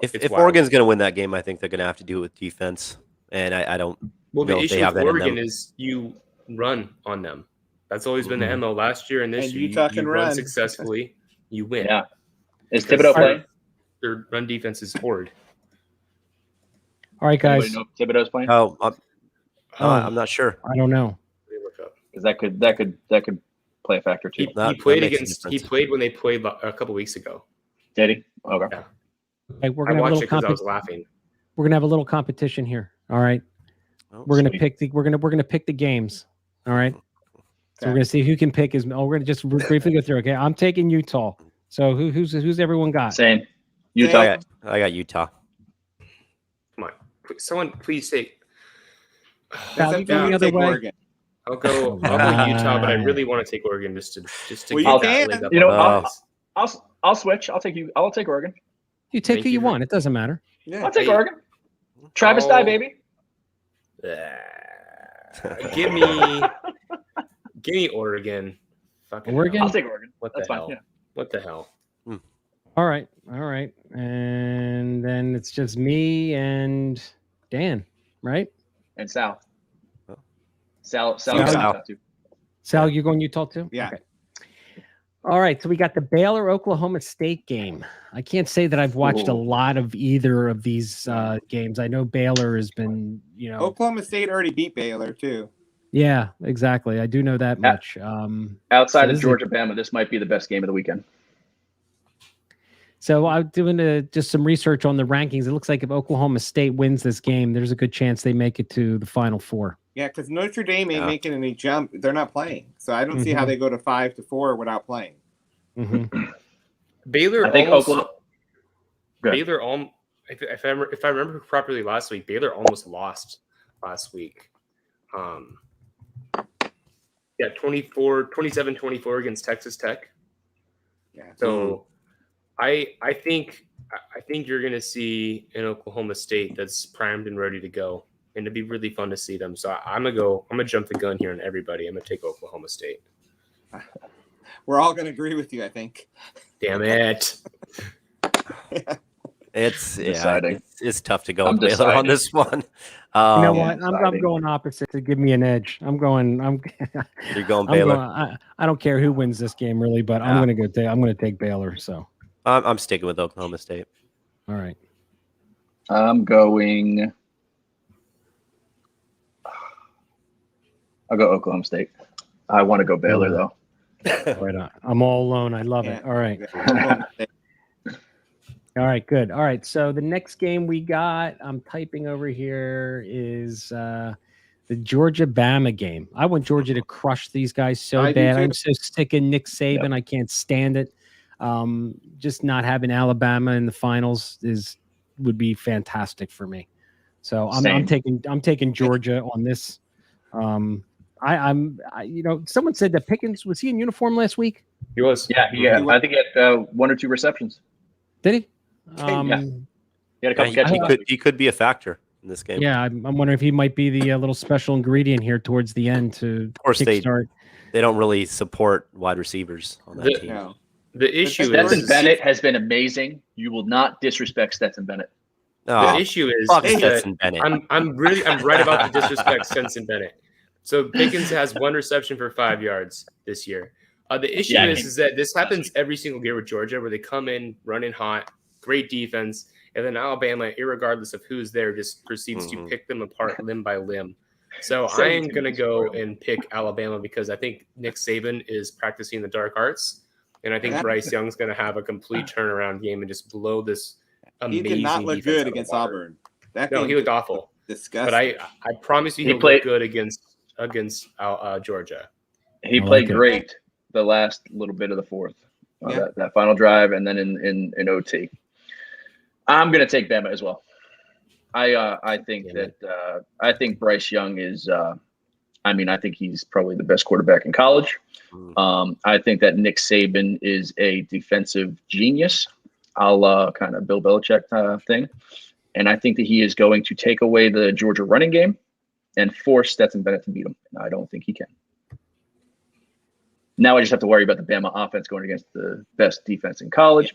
If wild. Oregon's going to win that game, I think they're going to have to do it with defense, and I don't. well. The know if they issue have with that in Oregon them. is you run on them. That's always been the MO last year and this And year. Utah You can run run. successfully, you win. Yeah. Is Because Thibodeau playing? Their run defense is horrid. All right, guys. Anybody know if Thibodeau's playing? Oh, I'm not sure. I don't know. Let me look up. Because that could play a factor too. He played when they played a couple weeks ago. Did he? Okay. Hey, we're I gonna have a watched little it because I was laughing. We're gonna have a little competition here. All right. Oh, We're gonna sweet. pick the we're gonna pick the games. All right. So we're Okay. gonna see who can pick his. Oh, we're gonna just briefly go through. Okay, I'm taking Utah. So who's everyone got? Same. Utah. I got Utah. Come on, someone please say. Val, That's you up go to the you to other take way. Oregon. I'll go Utah, but I really want to take Oregon just to Well, get you that can. leg up. You know, on this. I'll switch. I'll take Oregon. You take Thank who you you for- want. It doesn't matter. Yeah. I'll take Hey. Oregon. Travis Dye, Oh. baby. Give me Oregon. Fucking Oregon? I'll hell. take Oregon. What That's the fine. hell? Yeah. What the hell? All right. And then it's just me and Dan, right? And Sal. Oh. Sal. Sal. Utah too. Sal, you going Utah too? Yeah. Okay. All right. So we got the Baylor Oklahoma State game. I can't say that I've watched a Ooh. lot of either of these games. I know Baylor has been, Oklahoma State already beat Baylor too. yeah, exactly. I do know that Yeah. much. Outside So of this is- Georgia, Bama, this might be the best game of the weekend. So I'm doing just some research on the rankings. It looks like if Oklahoma State wins this game, there's a good chance they make it to the Final Four. Yeah, because Notre Dame ain't Yeah. making any jump. They're not playing, so I don't see how Mhm. they go to 5-4 without playing. Mm-hmm. Baylor I think almost. Oklahoma. Go ahead. Baylor if I remember properly last week, Baylor almost lost last week. Yeah, 27-24 against Texas Tech. Yeah. So I think you're gonna see an Oklahoma State that's primed and ready to go. And it'd be really fun to see them. So I'm gonna jump the gun here on everybody. I'm gonna take Oklahoma State. We're all going to agree with you, I think. Damn it. It's Deciding. it's tough to go I'm with Baylor on deciding. this one. You know yeah, what? I'm exciting. going opposite to give me an edge. I'm You're going I'm Baylor. going, I don't care who wins this game really, but I'm Yeah. going to I'm going to take Baylor. So, I'm sticking with Oklahoma State. all right. I'm going. I'll go Oklahoma State. I want to go Baylor though. Right on. I'm all alone. I love it. Yeah. All right. Oklahoma State. All right, good. All right. So the next game we got, I'm typing over here, is the Georgia Bama game. I want Georgia to crush these guys so I do bad. too. I'm so sick of Nick Saban. I can't stand it. Just not having Alabama in the finals would be fantastic for me. So I'm taking Georgia on this. Someone said that Pickens, was he in uniform last week? He was. Yeah, I think he had 1 or 2 receptions. Did he? Yeah. He had a couple Yeah, catches. he could be a factor in this game. Yeah, I'm wondering if he might be the little special ingredient here towards the end to Of course, they kickstart. don't really support wide receivers on that team. No. The issue Stetson is Bennett has been amazing. You will not disrespect Stetson Bennett. the Oh, issue is fuck that Stetson Bennett. I'm right about the disrespect Stetson Bennett. So Pickens has 1 reception for 5 yards this year. The issue Yeah, is that this happens every single year with Georgia, where they come in running hot, great defense, and then Alabama, irregardless of who's there, just proceeds to pick them apart limb by limb. So I am going to go and pick Alabama because I think Nick Saban is practicing the dark arts, and I think Bryce Young's going to have a complete turnaround game and just blow this He amazing did not look defense out good of the against water. Auburn. That No, game he looked awful. disgusting. But I promise you He he'll played- look good against Georgia. He I played like it. great the last little bit of the fourth, Yeah. that final drive, and then in OT. I'm going to take Bama as well. I think I think Bryce Young is. I think he's probably the best quarterback in college. I think that Nick Saban is a defensive genius, a la kind of Bill Belichick thing, and I think that he is going to take away the Georgia running game and force Stetson Bennett to beat him. And I don't think he can. Now I just have to worry about the Bama offense going against the best defense in college.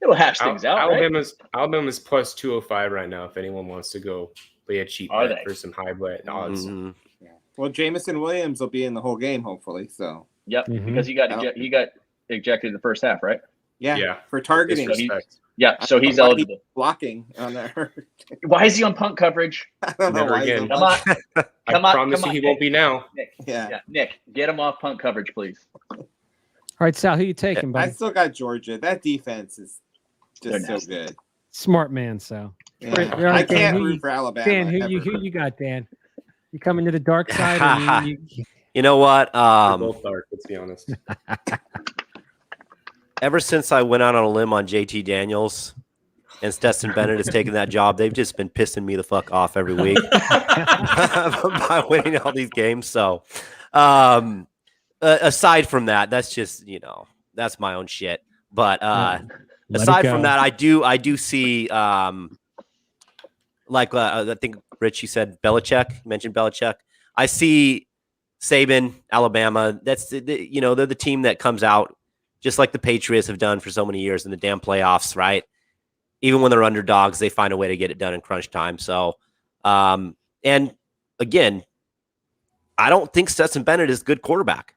It'll hash things out. Right? Alabama's plus 205 right now. If anyone wants to go play a cheap Are bet they? for some high bet odds, Mhm. Well, Jamison Williams will be in the whole game, hopefully. So Yep, Mhm. because he got ejected in the first half, right? yeah. For targeting, disrespect. Yeah, so he's Why he- eligible. blocking on there. Why is he on punt coverage? I don't know Never why. he's again. on Come punch. on, I come on, promise come you, on, he won't be now. Nick. Yeah. Yeah, Nick, get him off punt coverage, please. All right, Sal, who you taking, I buddy? still got Georgia. That defense is They're just so nasty. good. Smart man, Sal. Yeah. Right, I Dan, can't who root you- for Alabama. Dan, who ever. you got, Dan? You coming to the dark side? Or you... You know what? They're both dark, let's be honest. Ever since I went out on a limb on JT Daniels and Stetson Bennett has taken that job, they've just been pissing me the fuck off every week by winning all these games. So aside from that, that's just, that's my own shit. But aside from that, I do see I think Rich, you said Belichick, you mentioned Belichick. I see Saban, Alabama. That's they're the team that comes out just like the Patriots have done for so many years in the damn playoffs, right? Even when they're underdogs, they find a way to get it done in crunch time. So, and again, I don't think Stetson Bennett is a good quarterback.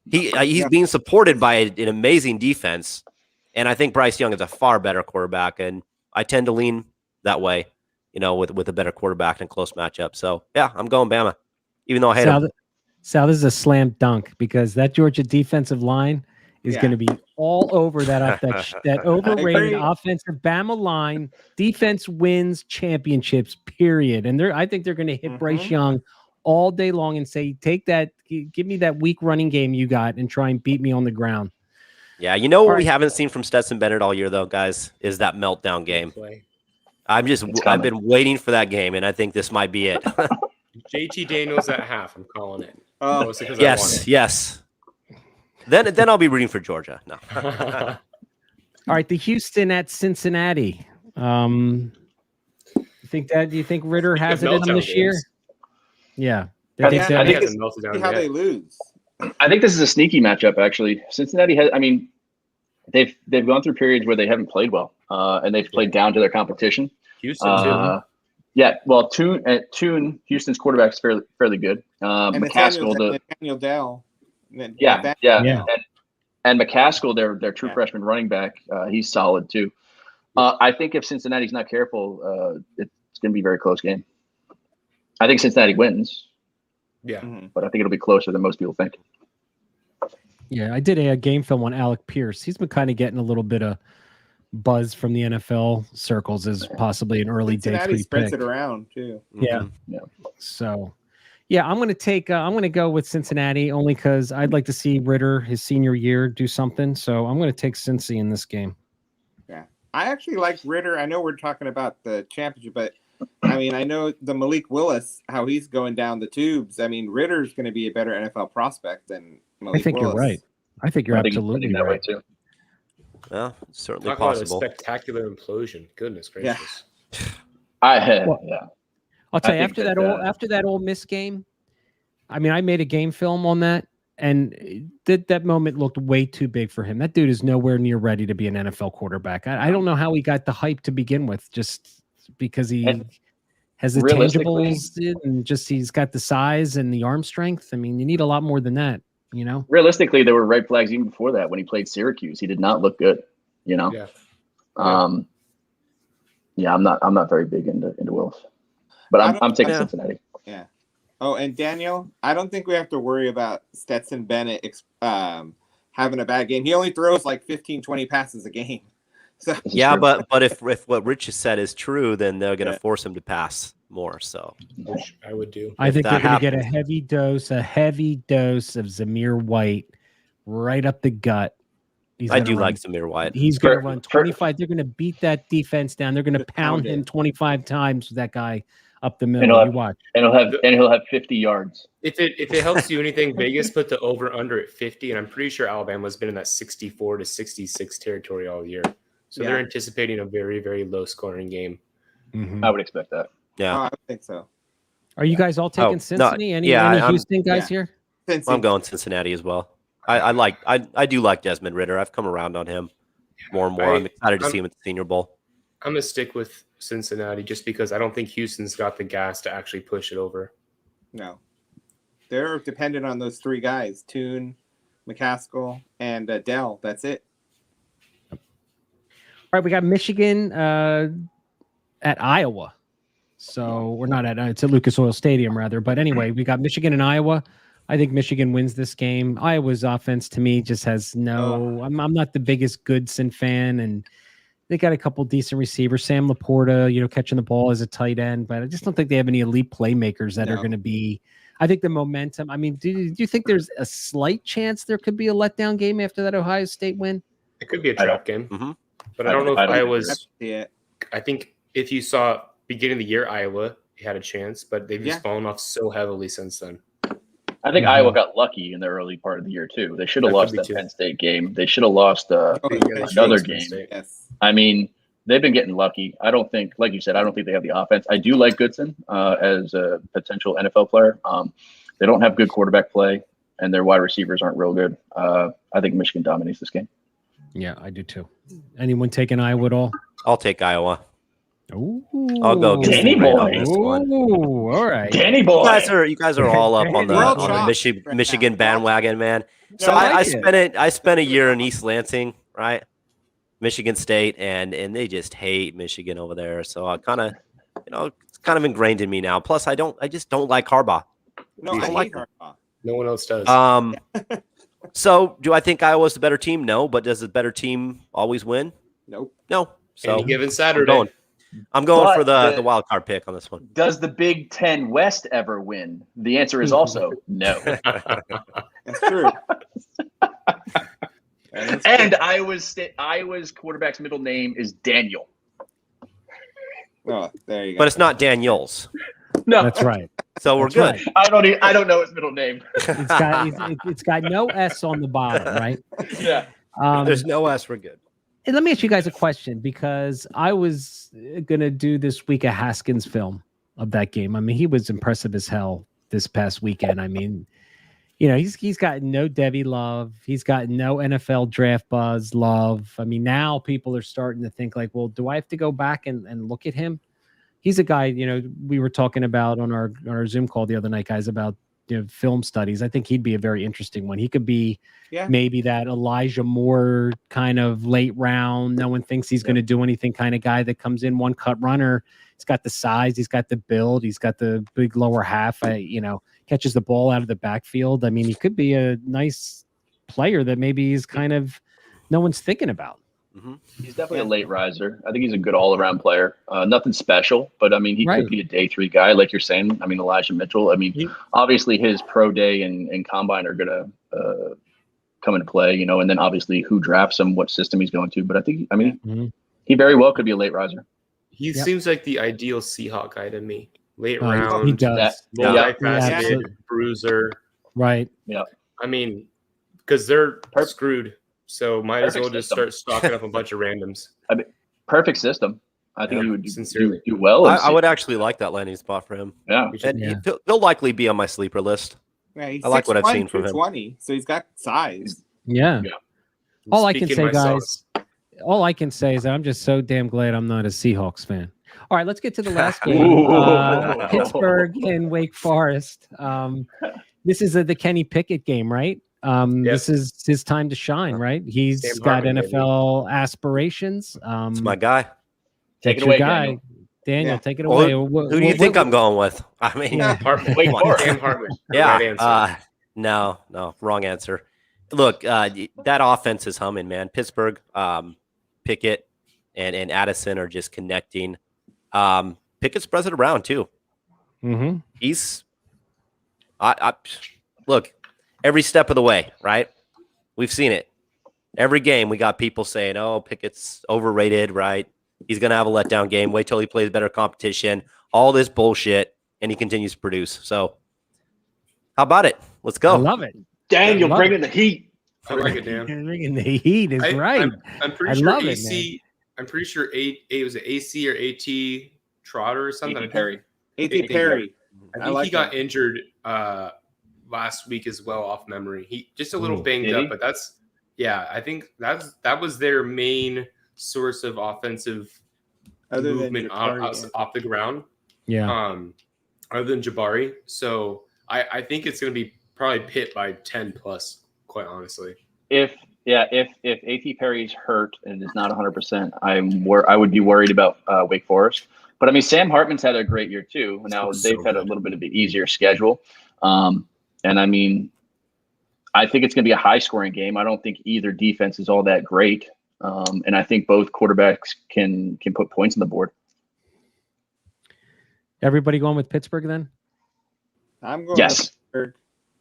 He's being supported by an amazing defense, and I think Bryce Young is a far better quarterback, and I tend to lean that way, with a better quarterback in close matchup. So, yeah, I'm going Bama, even though I hate him. Sal, this is a slam dunk because that Georgia defensive line is going to be all over that overrated offensive Bama line. Defense wins championships, period. And I think they're going to hit Bryce Young all day long and say, take that, give me that weak running game you got and try and beat me on the ground. Yeah, what we haven't seen from Stetson Bennett all year, though, guys, is that meltdown game. I've been waiting for that game, and I think this might be it. JT Daniels at half, I'm calling it. Yes. Then I'll be rooting for Georgia. No. All right, the Houston at Cincinnati. Do you think Ritter has it in them this year? Yeah. I think how they lose. I think this is a sneaky matchup, actually. Cincinnati has, they've gone through periods where they haven't played well, and they've played down to their competition. Houston, too. Yeah, well, Tune, Houston's quarterback's fairly good. And McCaskill, Nathaniel Dell. And McCaskill, their true freshman running back, he's solid too. I think if Cincinnati's not careful, it's going to be a very close game. I think Cincinnati wins. Yeah, but I think it'll be closer than most people think. Yeah, I did a game film on Alec Pierce. He's been kind of getting a little bit of buzz from the NFL circles as possibly an early day 3 pick. Cincinnati spreads it around too. Yeah. So, yeah, I'm going to go with Cincinnati only because I'd like to see Ritter his senior year do something. So I'm going to take Cincy in this game. Yeah, I actually like Ritter. I know we're talking about the championship, but I know the Malik Willis, how he's going down the tubes. Ritter's going to be a better NFL prospect than Malik Willis. You're right. I think you're absolutely that right. way too. Well, certainly Talk possible. About a spectacular implosion. Goodness gracious. Yeah. I'll tell you, after that Ole Miss game, I made a game film on that, and that moment looked way too big for him. That dude is nowhere near ready to be an NFL quarterback. I don't know how he got the hype to begin with, just because he has the tangibles and just he's got the size and the arm strength. You need a lot more than that. Realistically, there were red flags even before that. When he played Syracuse, he did not look good. Yeah. I'm not very big into Willis, but I'm taking Cincinnati. Yeah. Oh, and Daniel, I don't think we have to worry about Stetson Bennett having a bad game. He only throws like 15, 20 passes a game. So yeah, but if what Rich has said is true, then they're going to force him to pass more. So which I would do. I think they're going to get a heavy dose of Zamir White right up the gut. I do like Zamir White. He's going to run 25. They're going to beat that defense down. They're going to pound him 25 times with that guy up the middle. You watch. And he'll have 50 yards. If it helps you anything, Vegas put the over under at 50, and I'm pretty sure Alabama's been in that 64 to 66 territory all year. So they're anticipating a very, very low scoring game. Mm-hmm. I would expect that. Yeah, I think so. Are you guys all taking Cincinnati? Any Houston guys here? I'm going Cincinnati as well. I do like Desmond Ritter. I've come around on him more and more. I'm excited to see him at the Senior Bowl. I'm gonna stick with Cincinnati just because I don't think Houston's got the gas to actually push it over. No, they're dependent on those three guys: Tune, McCaskill, and Dell. That's it. All right, we got Michigan at Iowa. So we're not it's at Lucas Oil Stadium rather. But anyway, we got Michigan and Iowa. I think Michigan wins this game. Iowa's offense to me just has I'm not the biggest Goodson fan, and They got a couple decent receivers. Sam Laporta, catching the ball as a tight end, but I just don't think they have any elite playmakers that are going to be. I think the momentum. I mean, do you think there's a slight chance there could be a letdown game after that Ohio State win? It could be a trap game, but I don't know if I don't Iowa's. I think if you saw beginning of the year, Iowa had a chance, but they've just fallen off so heavily since then. I think Iowa got lucky in the early part of the year too. They should have lost that Penn State game. They should have lost another game. Yes. I mean, they've been getting lucky. I don't think, like you said, I don't think they have the offense. I do like Goodson as a potential NFL player. They don't have good quarterback play, and their wide receivers aren't real good. I think Michigan dominates this game. Yeah, I do too. Anyone taking Iowa at all? I'll take Iowa. Ooh. I'll go against Danny the grain boy. on this one. Ooh, all right. Danny boy. You guys are all up on the Michigan bandwagon, man. So I spent a year in East Lansing, right? Michigan State, and they just hate Michigan over there. So I kind of, it's kind of ingrained in me now. Plus, I just don't like Harbaugh. No, I hate Harbaugh. No one else does. So do I think Iowa's the better team? No, but does the better team always win? Nope. No. So any given Saturday. I'm going for the wild card pick on this one. Does the Big Ten West ever win? The answer is also no. That's true. And Iowa's quarterback's middle name is Daniel. Oh, there you go. But it's not Daniels. No, That's right. So we're That's good. right. I don't know his middle name. It's got no S on the bottom, right? Yeah. There's no S. We're good. And let me ask you guys a question, because I was going to do this week a Haskins film of that game. I mean, he was impressive as hell this past weekend. I mean, he's got no Devy love. He's got no NFL draft buzz love. I mean, now people are starting to think like, well, do I have to go back and look at him? He's a guy, we were talking about on our Zoom call the other night, guys, about film studies. I think he'd be a very interesting one. He could be maybe that Elijah Moore kind of late round, no one thinks he's going to do anything kind of guy that comes in, one cut runner. He's got the size, he's got the build, he's got the big lower half, catches the ball out of the backfield. I mean, he could be a nice player that maybe is kind of no one's thinking about. Mm-hmm. He's definitely a late riser. I think he's a good all-around player. Nothing special, but I mean, he could be a day 3 guy, like you're saying. I mean, Elijah Mitchell. I mean, obviously his pro day and combine are gonna come into play, and then obviously who drafts him, what system he's going to. But I think, he very well could be a late riser. He seems like the ideal Seahawk guy to me. Late round. He does. Bruiser. Right. Yeah. I mean, because they're screwed. So might as well just start stocking up a bunch of randoms. I mean, perfect system. I think he would do well. I would actually like that landing spot for him. Yeah. And he'll likely be on my sleeper list. Yeah, I like what I've seen from him. 20, so he's got size. Yeah. All I can say, guys, all I can say is I'm just so damn glad I'm not a Seahawks fan. All right, let's get to the last game. Pittsburgh and Wake Forest. This is the Kenny Pickett game, right? This is his time to shine, right? He's got NFL aspirations. It's my guy. Take it away, guy. Daniel, take it away. Who do you think I'm going with? I mean, Wake Forest. Sam Hartman. Yeah. No, wrong answer. Look, that offense is humming, man. Pittsburgh, Pickett, and Addison are just connecting. Pickett spreads it around too. Mm-hmm. He's, look, every step of the way, right? We've seen it. Every game we got people saying, oh, Pickett's overrated, right? He's going to have a letdown game. Wait till he plays better competition. All this bullshit, and he continues to produce. So how about it? Let's go. I love it. Daniel, bringing the heat. I like it, Dan. Bringing the heat is right. I'm pretty sure AC. I'm pretty sure it was an AC or AT Trotter or something. AT Perry. AT Perry. I think he got injured last week as well, off memory. He just a little banged up, but I think that was their main source of offensive movement off the ground. Yeah. Other than Jabari. So I think it's going to be probably Pitt by 10 plus, quite honestly. If AT Perry's hurt and is not 100%, I would be worried about Wake Forest. But I mean, Sam Hartman's had a great year too. Now they've had a little bit of an easier schedule. And I mean, I think it's going to be a high scoring game. I don't think either defense is all that great. And I think both quarterbacks can put points on the board. Everybody going with Pittsburgh then? I'm going. Yes. With Pittsburgh.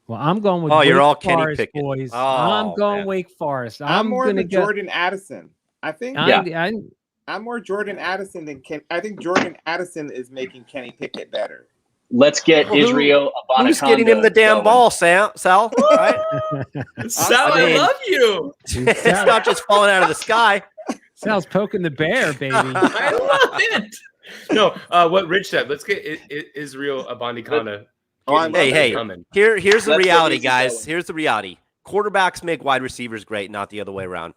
Well, I'm going with Oh, you're Wake all Kenny Forest, Pickett. boys. Oh, I'm going man. Wake Forest. I'm more gonna of a Jordan Addison. I think. I'm more Jordan Addison than Ken. I think Jordan Addison is making Kenny Pickett better. Let's get Israel Abanikanda. Who's getting him the damn going. ball, Sal? Right? Sal, I I mean- love you. It's not just falling out of the sky. Sal's poking the bear, baby. I love it. No, what Rich said. Let's get Israel Abanikanda. Hey, coming. here's the Let's get reality, easy guys. going. Here's the reality. Quarterbacks make wide receivers great, not the other way around.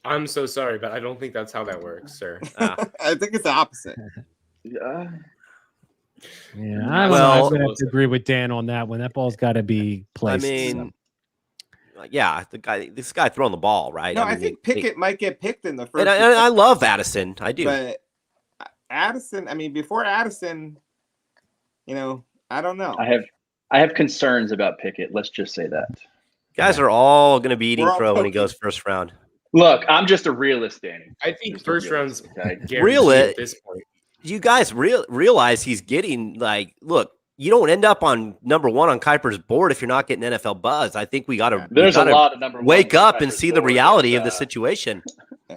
I'm so sorry, but I don't think that's how that works, sir. I think it's the opposite. Yeah. Yeah, I'm going to have to agree with Dan on that one. That ball's got to be placed. I mean, yeah, this guy throwing the ball, right? No, I I mean, think Pickett might get picked in the first. And I love Addison. I do. But Addison, I mean, before Addison, I don't know. I have concerns about Pickett. Let's just say that. Guys are all going to be eating We're all crow when he poking. goes first round. Look, I'm just a realist, Danny. I think Just a first round's realist, okay? guaranteed Reel it. at this point. You guys realize he's getting look, you don't end up on number one on Kuiper's board if you're not getting NFL buzz. I think we got to There's a lot of number wake ones up on and Kuiper's see the board, reality but, of the situation.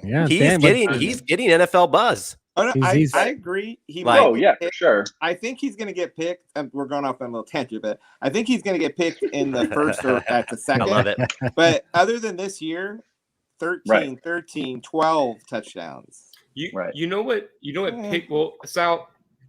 yeah, He's getting NFL buzz. Oh, no, He's- I agree. He Like- might Oh get yeah, for picked. sure. I think he's going to get picked. We're going off on a little tangent, but I think he's going to get picked in the first or at the I second. love it. But other than this year, 13, Right. 13, 12 touchdowns. Right. You know what pick? Well, Sal,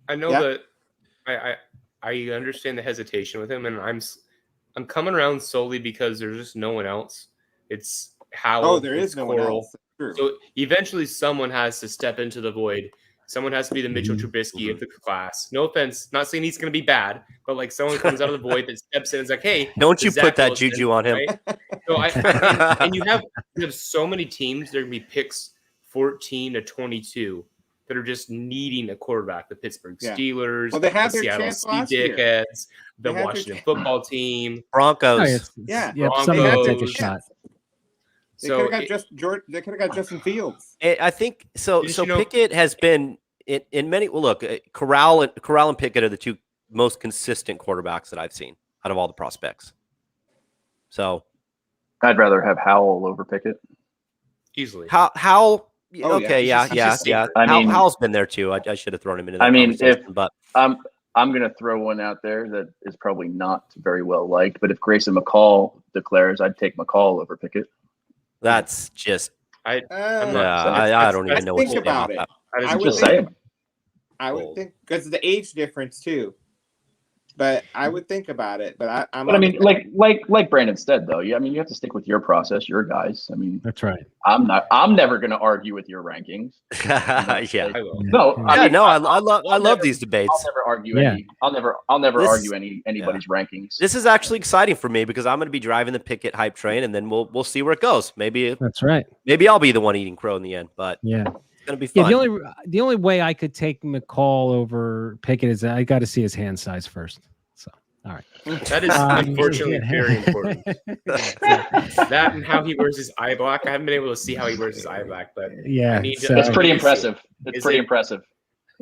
I know Yeah. that I understand the hesitation with him, and I'm coming around solely because there's just no one else. It's Howell. Oh, there it's is no one Coral. else. True. So eventually, someone has to step into the void. Someone has to be the Mitchell Trubisky of the class. No offense, not saying he's going to be bad, but like someone comes out of the void that steps in and is like, "Hey, Don't you Zach put that Wilson," juju on him. right? So and you have so many teams. There are going to be picks 14 to 22 that are just needing a quarterback. The Pittsburgh Yeah. Steelers, Well, they had the their Seattle chance last year. Dickheads, the They had their Washington chance. football team. Broncos. Yeah. Somebody had to take a Broncos. shot. They So could have got Justin Fields. I think so. Just, So you know- Pickett has been in many. Well, look, Corral and Pickett are the two most consistent quarterbacks that I've seen out of all the prospects. So I'd rather have Howell over Pickett. easily. how Oh, yeah. okay, yeah. He's just safer. I mean- Howell's been there too. I should have thrown him into that I mean, conversation, but I'm going to throw one out there that is probably not very well liked, but if Grayson McCall declares, I'd take McCall over Pickett. that's just Uh, I don't even know what think to say about about it. that. That is I would Just think- saying. I would think because of the age difference too. But I would think about it. But I'm. But I mean, like Brandon said, though. Yeah, I mean, you have to stick with your process, your guys. I mean, That's right. I'm never going to argue with your rankings. Yeah. I will. No, Yeah, mean, no, I I'll love never- these debates. I'll never argue Yeah. I'll never This- argue anybody's rankings. This is actually exciting for me because I'm going to be driving the Pickett hype train, and then we'll see where it goes. Maybe That's right. I'll be the one eating crow in the end, but Yeah. it's going to be Yeah. fun. The only way I could take McCall over Pickett is I got to see his hand size first. So, all right. That is unfortunately yeah. very important. That and how he wears his eye black. I haven't been able to see how he wears his eye black, but Yeah. I need to- so It's pretty impressive. It's Is pretty it- impressive.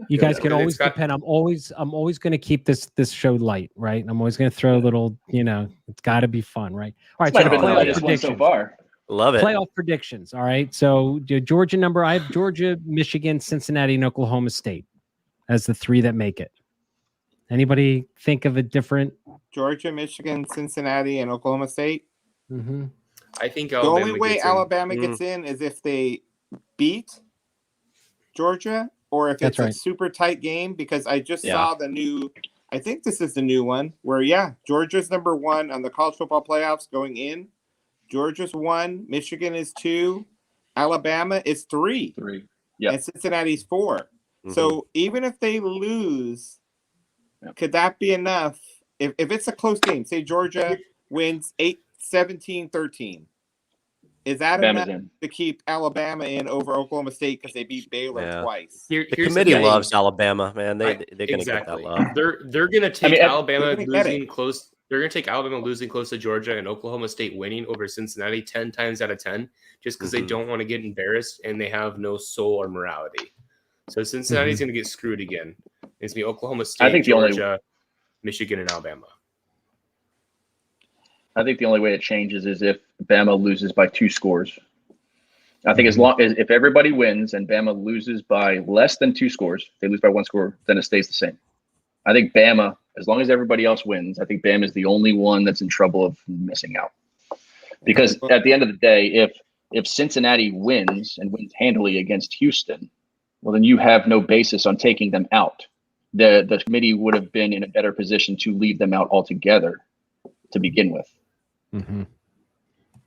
you guys Yeah, can but always it's got- depend. I'm always going to keep this show light, right? I'm always going to throw a little. It's got to be fun, right? All right. Might So have been the playoff lightest one so predictions. far. Love it. Playoff predictions. All right. So Georgia number. I have Georgia, Michigan, Cincinnati, and Oklahoma State as the three that make it. Anybody think of a different? Georgia, Michigan, Cincinnati, and Oklahoma State. Mm-hmm. I think The Alabama only way gets in. Alabama gets in is if they beat Georgia or if That's it's a right. super tight game. Because I just Yeah. saw the new. I think this is the new one where Georgia's number one on the college football playoffs going in. Georgia's 1, Michigan is 2, Alabama is 3, 3. Yep. and Cincinnati's 4. Mhm. So even if they lose, Yep. could that be enough? If it's a close game, say Georgia wins 17-13, is that Bama's enough in. to keep Alabama in over Oklahoma State because they beat Baylor Yeah. twice? The Here's committee thing. loves Alabama, man. They're going to Exactly. get that love. They're gonna take I mean, Alabama they're gonna get losing close they're going to take Alabama losing close to Georgia and Oklahoma State winning over Cincinnati 10 times out of 10, just because they don't want to get embarrassed and they have no soul or morality. So Cincinnati's going to get screwed again. It's going to be Oklahoma State, Georgia, Michigan, and Alabama. I think the only way it changes is if Bama loses by 2 scores. I think as long as if everybody wins and Bama loses by less than 2 scores, they lose by 1 score, then it stays the same. I think Bama, as long as everybody else wins, I think Bama is the only one that's in trouble of missing out. Because at the end of the day, if Cincinnati wins and wins handily against Houston, well, then you have no basis on taking them out. The committee would have been in a better position to leave them out altogether to begin with. You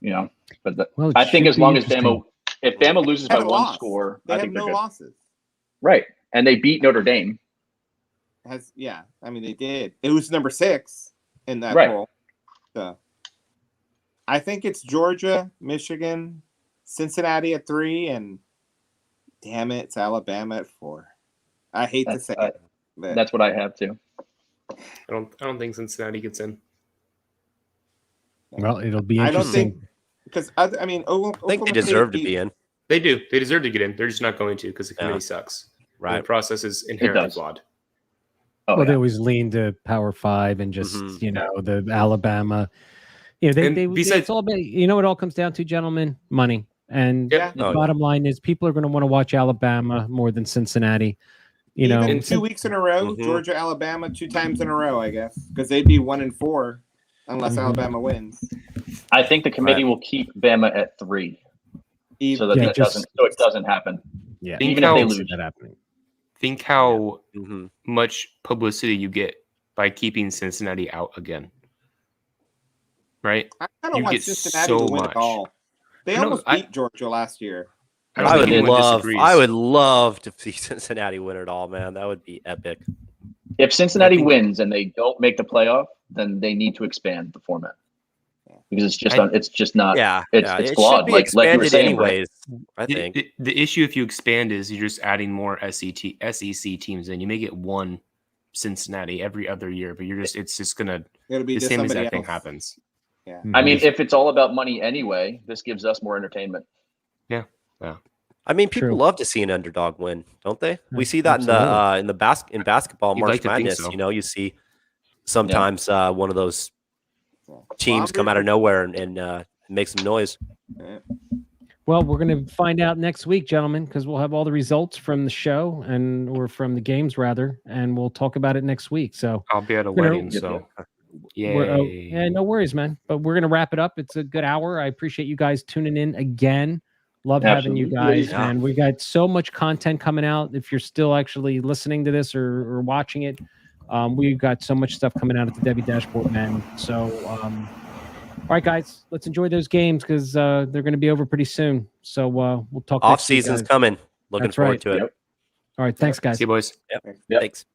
know, but I think as long as if Bama loses by 1 score, they I have think no losses. Right, and they beat Notre Dame. I mean they did. It was number 6 in that poll. So I think it's Georgia, Michigan, Cincinnati at 3, and damn it, it's Alabama at 4. I hate to say it, but that's what I have too. I don't think Cincinnati gets in. Well, it'll be interesting. I don't think because I think they deserve to be in. They do. They deserve to get in. They're just not going to because the committee sucks. Right. The process is inherently flawed. They always lean to Power 5 and just the Alabama. It's all about, it all comes down to, gentlemen, money. And the bottom line is people are going to want to watch Alabama more than Cincinnati. Even 2 weeks in a row, Georgia, Alabama, 2 times in a row, I guess, because they'd be 1-4 unless Alabama wins. I think the committee will keep Bama at 3, so that it doesn't happen. Yeah, even if they lose. That happening. Think how much publicity you get by keeping Cincinnati out again. Right? I don't want Cincinnati to win at all. They almost beat Georgia last year. I would love to see Cincinnati win it all, man. That would be epic. If Cincinnati wins and they don't make the playoff, then they need to expand the format because it's just not. It's flawed. Like you were saying, anyways. I think the issue if you expand is you're just adding more SEC teams in. You may get 1 Cincinnati every other year, but it's just gonna be the same exact thing happens. Yeah. I mean, if it's all about money anyway, this gives us more entertainment. Yeah. I mean, people love to see an underdog win, don't they? We see that in basketball, March Madness. So. You see sometimes one of those teams come out of nowhere and make some noise. Well, we're going to find out next week, gentlemen, because we'll have all the results from the show or from the games rather, and we'll talk about it next week. So I'll be at a wedding, so. Yeah, no worries, man. But we're gonna wrap it up. It's a good hour. I appreciate you guys tuning in again. Love having you guys, man. We got so much content coming out. If you're still actually listening to this or watching it, we've got so much stuff coming out at the Devy Dashboard, man. So, all right, guys, let's enjoy those games because they're going to be over pretty soon. So we'll talk. Off season's coming. Looking forward to it. All right, thanks, guys. See you, boys. Thanks.